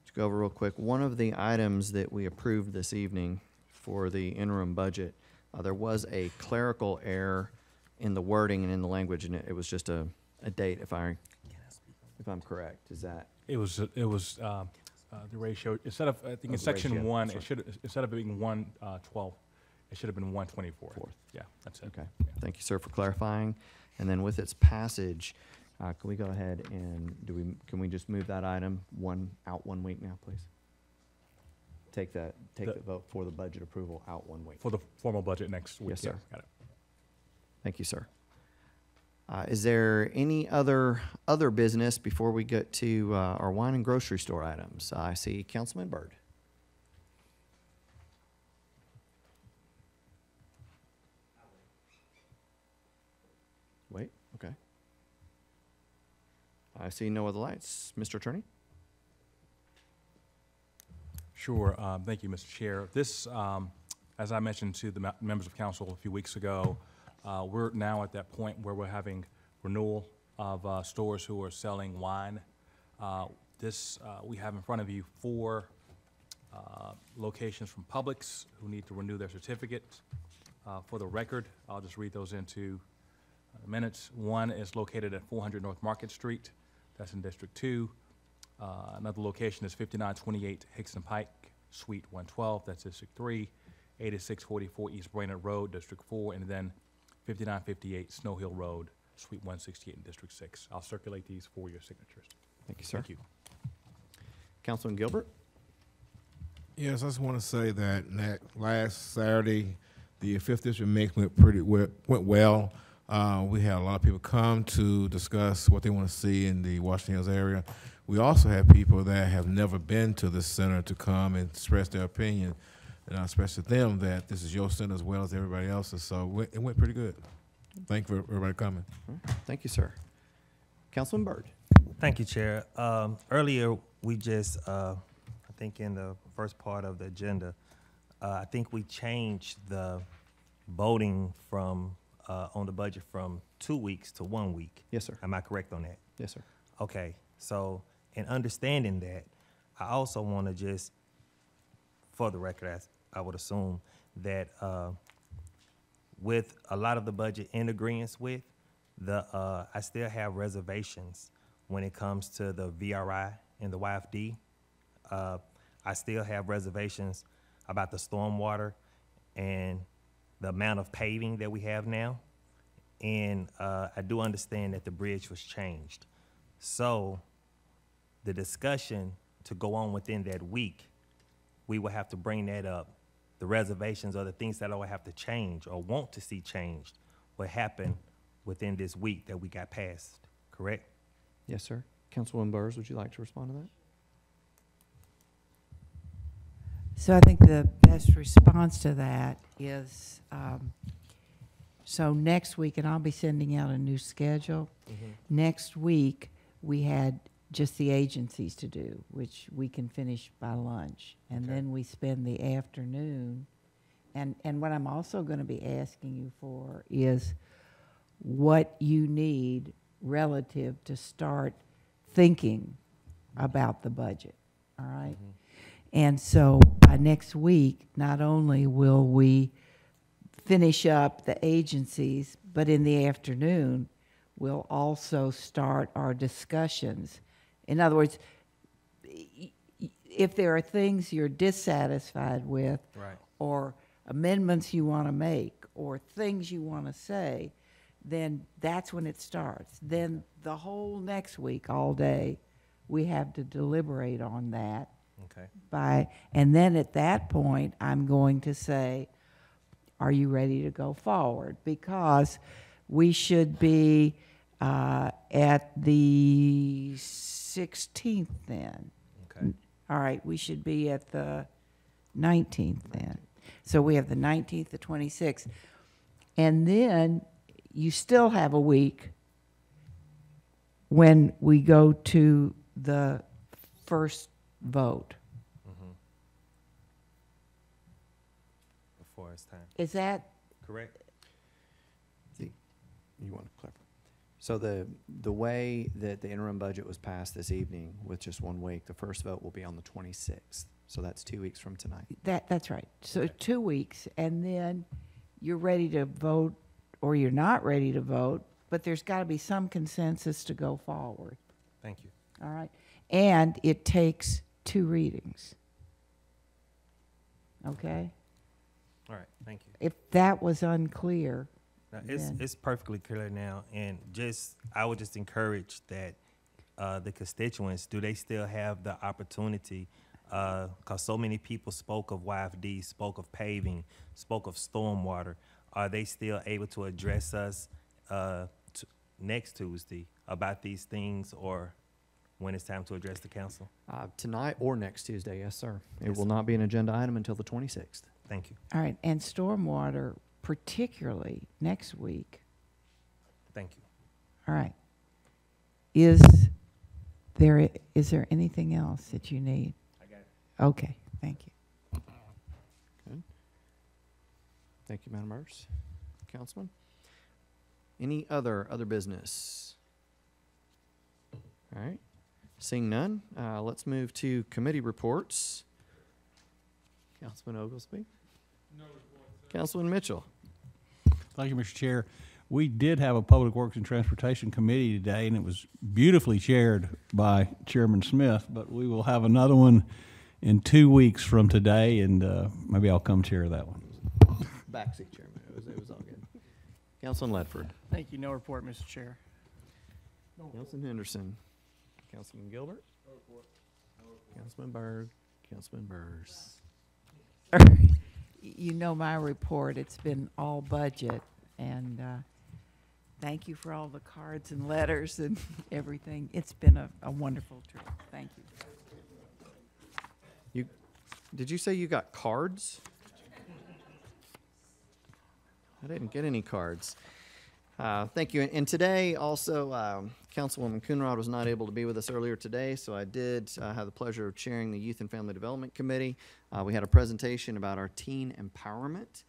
to go over real quick. One of the items that we approved this evening for the interim budget, there was a clerical error in the wording and in the language, and it was just a date, if I'm correct. Is that? It was the ratio, instead of, I think in section ratio. 1, Sorry. it should, instead of it being 1/12, it should have been 1/24. Yeah, that's it. Okay. Yeah. Thank you, sir, for clarifying. And then with its passage, can we go ahead and can we just move that item out 1 week now, please? Take the vote for the budget approval out 1 week. For the formal budget next week. Yes, sir. Yeah, got it. Thank you, sir. Is there any other business before we get to our wine and grocery store items? I see Councilman Byrd. Wait, okay. I see no other lights. Mr. Attorney? Sure. Thank you, Mr. Chair. This, as I mentioned to the members of council a few weeks ago, we're now at that point where we're having renewal of stores who are selling wine. We have in front of you 4 locations from Publix who need to renew their certificate. For the record, I'll just read those into minutes. One is located at 400 North Market Street. That's in District 2. Another location is 5928 Hickson Pike, Suite 112. That's District 3. 8644 East Brainerd Road, District 4. And then 5958 Snow Hill Road, Suite 168 in District 6. I'll circulate these for your signatures. Thank you, sir. Thank you. Councilman Gilbert? Yes, I just want to say that last Saturday, the 5th District mix went well. We had a lot of people come to discuss what they want to see in the Washington Hills area. We also had people that have never been to the center to come and express their opinion, and I expressed to them that this is your center as well as everybody else's, so it went pretty good. Thank you for everybody coming. Thank you, sir. Councilman Byrd? Thank you, Chair. Earlier, we just, I think in the first part of the agenda, I think we changed the voting from on the budget from 2 weeks to 1 week. Yes, sir. Am I correct on that? Yes, sir. Okay, so in understanding that, I also want to just, for the record, I would assume that with a lot of the budget in agreement with, I still have reservations when it comes to the VRI and the YFD. I still have reservations about the stormwater and the amount of paving that we have now. And I do understand that the bridge was changed. So the discussion to go on within that week, we will have to bring that up. The reservations or the things that I will have to change or want to see changed will happen within this week that we got passed, correct? Yes, sir. Councilwoman Burrs, would you like to respond to that? So I think the best response to that is, so next week, and I'll be sending out a new schedule. Next week, we had just the agencies to do, which we can finish by lunch. And then we spend the afternoon. And what I'm also going to be asking you for is what you need relative to start thinking about the budget, all right? And so by next week, not only will we finish up the agencies, but in the afternoon, we'll also start our discussions. In other words, if there are things you're dissatisfied with, right, or amendments you want to make, or things you want to say, then that's when it starts. Then the whole next week, all day, we have to deliberate on that. Okay. And then at that point, I'm going to say, are you ready to go forward? Because we should be at the 16th then. Okay. All right, we should be at the 19th then. So we have the 19th, the 26th. And then you still have a week when we go to the first vote. Before it's time. Is that correct? You want to clarify? So the way that the interim budget was passed this evening with just 1 week, the first vote will be on the 26th. So that's 2 weeks from tonight. that's right. So 2 weeks, and then you're ready to vote, or you're not ready to vote, but there's got to be some consensus to go forward. Thank you. All right? And it takes 2 readings. Okay? All right, thank you. If that was unclear, Now, then- it's perfectly clear now, and I would just encourage that the constituents, do they still have the opportunity, because so many people spoke of YFD, spoke of paving, spoke of stormwater, are they still able to address us next Tuesday about these things, or when it's time to address the council? Tonight or next Tuesday, yes, sir. It Yes, will sir. not be an agenda item until the 26th. Thank you. all right, and stormwater, particularly next week. Thank you. All right. Is there anything else that you need? I got it. Okay, thank you. Good. Thank you, Madam Burrs. Councilman? Any other business? All right. Seeing none, let's move to committee reports. Councilman Oglesby? No report, sir. Councilman Mitchell? Thank you, Mr. Chair. We did have a Public Works and Transportation Committee today, and it was beautifully chaired by Chairman Smith, but we will have another one in 2 weeks from today, and maybe I'll come chair that one. Backseat chairman. It was all good. Councilman Ledford. Thank you. No report, Mr. Chair. Councilman Henderson. Councilman Gilbert. Councilman Byrd. Councilman Burrs. You know my report, it's been all budget, and thank you for all the cards and letters and everything. It's been a wonderful trip. Thank you. Did you say you got cards? I didn't get any cards. Thank you. And today also, Councilwoman Coonrod was not able to be with us earlier today, so I did have the pleasure of chairing the Youth and Family Development Committee. We had a presentation about our teen empowerment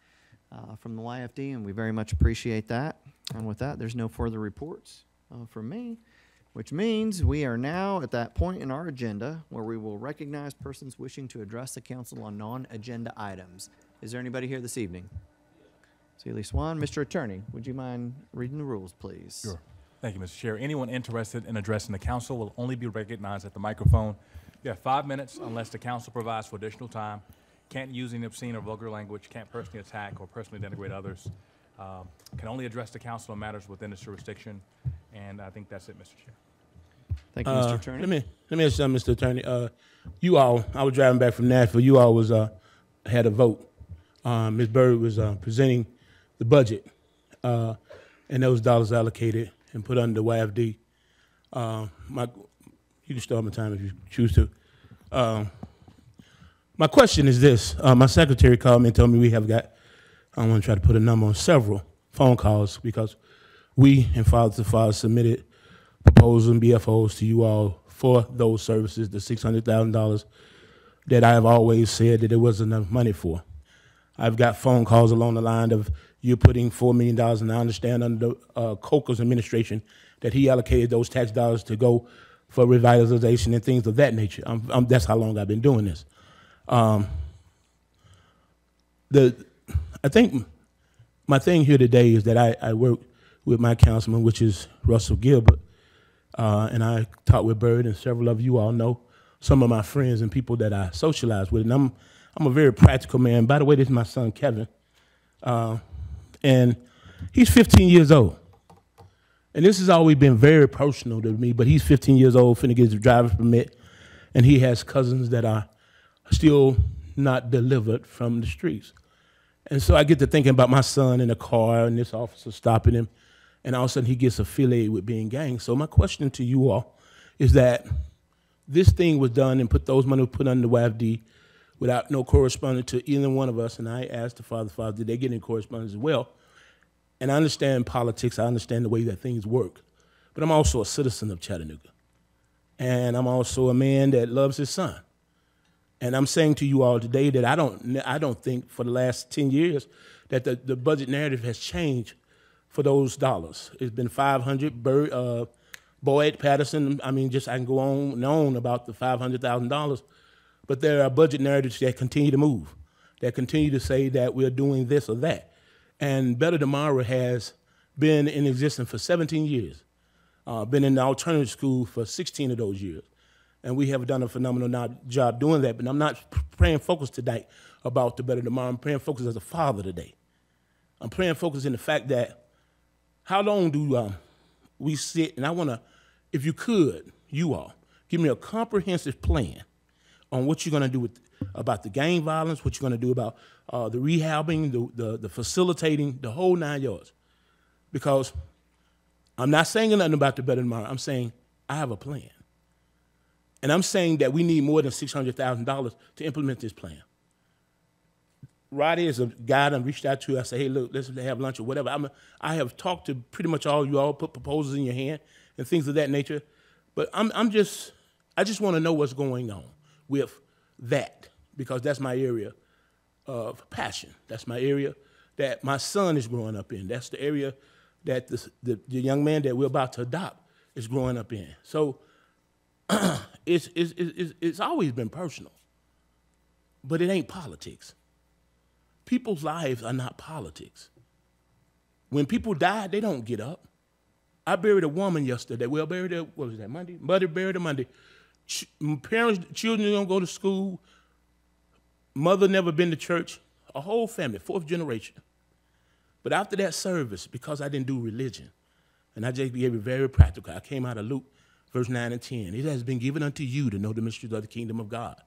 from the YFD, and we very much appreciate that. And with that, there's no further reports from me, which means we are now at that point in our agenda where we will recognize persons wishing to address the council on non-agenda items. Is there anybody here this evening? See at least one. Mr. Attorney, would you mind reading the rules, please? Sure. Thank you, Mr. Chair. Anyone interested in addressing the council will only be recognized at the microphone. You have 5 minutes unless the council provides for additional time. Can't use any obscene or vulgar language, can't personally attack or personally denigrate others. Can only address the council on matters within its jurisdiction. And I think that's it, Mr. Chair. Thank you, Mr. Attorney. Let me ask you something, Mr. Attorney. You all, I was driving back from Nashville. You all was had a vote. Ms. Byrd was presenting the budget, and those dollars allocated and put under the YFD. You can start my time if you choose to. My question is this. My secretary called me and told me we have got, I want to try to put a number on several phone calls because we and Father to Father submitted proposals and BFOs to you all for those services, the $600,000 that I have always said that there wasn't enough money for. I've got phone calls along the line of you putting $4 million, and I understand under Coker's administration that he allocated those tax dollars to go for revitalization and things of that nature. That's how long I've been doing this. I think my thing here today is that I work with my councilman, which is Russell Gilbert, and I talked with Byrd, and several of you all know some of my friends and people that I socialize with, and I'm a very practical man. By the way, this is my son, Kevin. And he's 15 years old. And this has always been very personal to me, but he's 15 years old, finna get his driver's permit, and he has cousins that are still not delivered from the streets. And so I get to thinking about my son in a car and this officer stopping him, and all of a sudden he gets affiliated with being gang. So my question to you all is that this thing was done and those money were put under the YFD without no correspondence to either one of us, and I asked the Father, did they get any correspondence as well? And I understand politics, I understand the way that things work, but I'm also a citizen of Chattanooga. And I'm also a man that loves his son. And I'm saying to you all today that I don't think for the last 10 years that the budget narrative has changed for those dollars. It's been 500, Boyd, Patterson, I can go on and on about the $500,000, but there are budget narratives that continue to move, that continue to say that we're doing this or that. And Better Tomorrow has been in existence for 17 years, been in the alternative school for 16 of those years. And we have done a phenomenal job doing that. But I'm not praying focus tonight about the Better Tomorrow. I'm praying focus as a father today. I'm praying focus in the fact that how long do we sit, and I want to, if you could, you all, give me a comprehensive plan on what you're going to do about the gang violence, what you're going to do about the rehabbing, the facilitating, the whole 9 yards. Because I'm not saying nothing about the Better Tomorrow. I'm saying I have a plan. And I'm saying that we need more than $600,000 to implement this plan. Roddy is a guy that I reached out to. I say, hey, look, let's have lunch or whatever. I have talked to pretty much all you all, put proposals in your hand and things of that nature. But I just want to know what's going on with that, because that's my area of passion. That's my area that my son is growing up in. That's the area that the young man that we're about to adopt is growing up in. So it's always been personal, but it ain't politics. People's lives are not politics. When people die, they don't get up. I buried a woman yesterday. Well, buried her, what was that, Monday? Mother buried her Monday. Parents, children don't go to school. Mother never been to church. A whole family, 4th generation. But after that service, because I didn't do religion, and I just gave it very practical, I came out of Luke, verse 9 and 10. It has been given unto you to know the mysteries of the kingdom of God.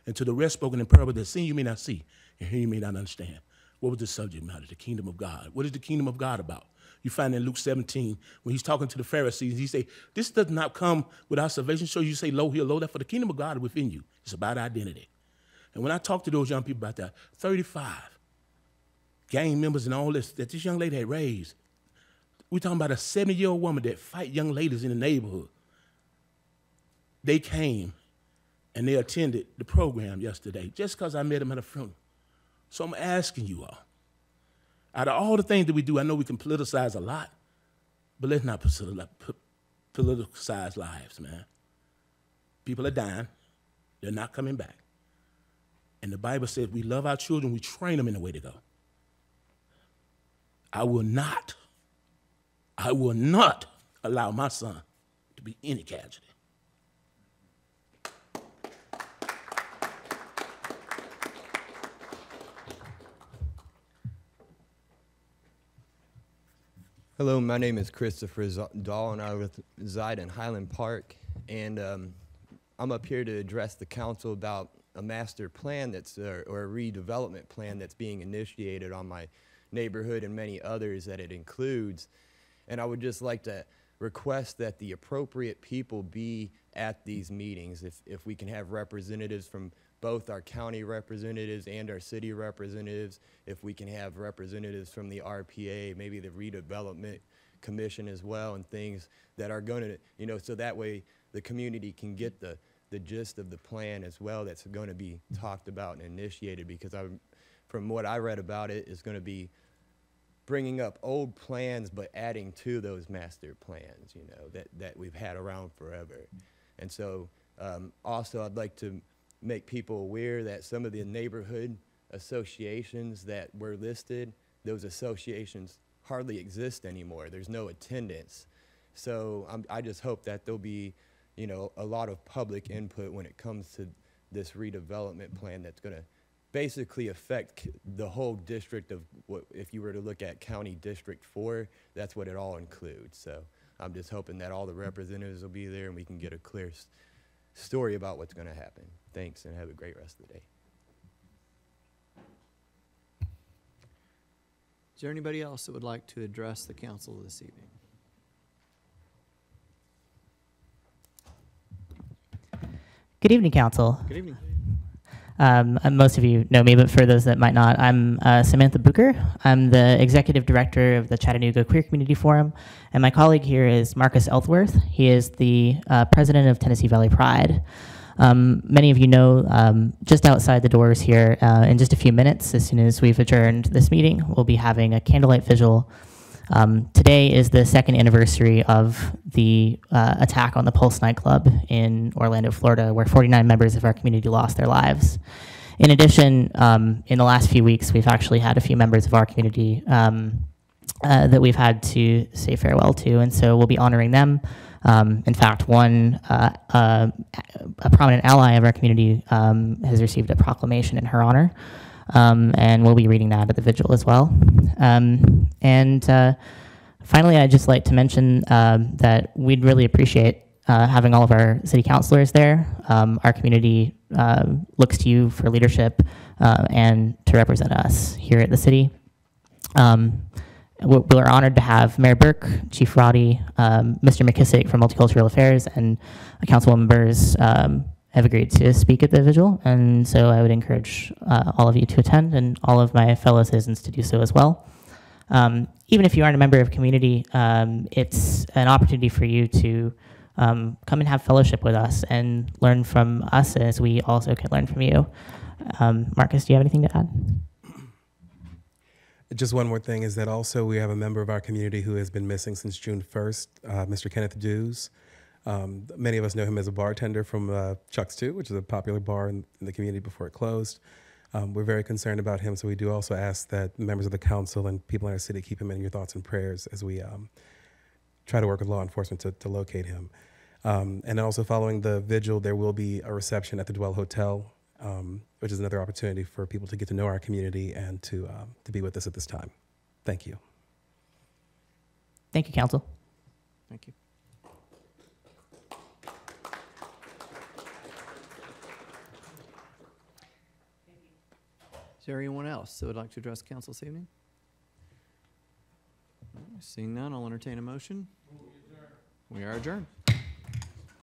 And to the rest spoken in parable that seen you may not see, and hear you may not understand. What was the subject matter? The kingdom of God. What is the kingdom of God about? You find in Luke 17, when he's talking to the Pharisees, he say, this does not come without salvation. So you say, lo here, lo there, for the kingdom of God is within you. It's about identity. And when I talk to those young people about that, 35 gang members and all this that this young lady had raised, we're talking about a 70-year-old woman that fight young ladies in the neighborhood. They came and they attended the program yesterday just because I met them at a funeral. So I'm asking you all, out of all the things that we do, I know we can politicize a lot, but let's not politicize lives, man. People are dying. They're not coming back. And the Bible says we love our children, we train them in the way to go. I will not allow my son to be any casualty. Hello, my name is Christopher Dahl, and I reside in Highland Park. And I'm up here to address the council about a master plan or a redevelopment plan that's being initiated on my neighborhood and many others that it includes. And I would just like to request that the appropriate people be at these meetings. If we can have representatives from both our county representatives and our city representatives, if we can have representatives from the RPA, maybe the redevelopment commission as well, and things that are going to, so that way the community can get the gist of the plan as well that's going to be talked about and initiated, because from what I read about it, it's going to be bringing up old plans but adding to those master plans, that we've had around forever. And so also I'd like to make people aware that some of the neighborhood associations that were listed, those associations hardly exist anymore. There's no attendance. So I just hope that there'll be, a lot of public input when it comes to this redevelopment plan that's going to basically affect the whole district of what, if you were to look at County District 4, that's what it all includes. So I'm just hoping that all the representatives will be there and we can get a clear story about what's going to happen. Thanks, and have a great rest of the day. Is there anybody else that would like to address the council this evening? Good evening, Council. Good evening. Most of you know me, but for those that might not, I'm Samantha Booker. I'm the Executive Director of the Chattanooga Queer Community Forum, and my colleague here is Marcus Ellsworth. He is the President of Tennessee Valley Pride. Many of you know, just outside the doors here, in just a few minutes, as soon as we've adjourned this meeting, we'll be having a candlelight vigil. Today is the second anniversary of the attack on the Pulse nightclub in Orlando, Florida, where 49 members of our community lost their lives. In addition, in the last few weeks, we've actually had a few members of our community that we've had to say farewell to, and so we'll be honoring them. In fact, one, a prominent ally of our community has received a proclamation in her honor, and we'll be reading that at the vigil as well. Finally, I'd just like to mention that we'd really appreciate having all of our city councilors there. Our community looks to you for leadership and to represent us here at the city. We're honored to have Mayor Burke, Chief Roddy, Mr. McKissick from Multicultural Affairs, and council members have agreed to speak at the vigil, and so I would encourage all of you to attend and all of my fellow citizens to do so as well. Even if you aren't a member of community, it's an opportunity for you to come and have fellowship with us and learn from us as we also can learn from you. Marcus, do you have anything to add? Just one more thing is that also we have a member of our community who has been missing since June 1st, Mr. Kenneth Dews. Many of us know him as a bartender from Chuck's 2, which is a popular bar in the community before it closed. We're very concerned about him, so we do also ask that members of the council and people in our city keep him in your thoughts and prayers as we try to work with law enforcement to locate him. And also following the vigil, there will be a reception at the Dwell Hotel, which is another opportunity for people to get to know our community and to be with us at this time. Thank you. Thank you, Council. Thank you. Is there anyone else that would like to address council this evening? Seeing none, I'll entertain a motion. We are adjourned.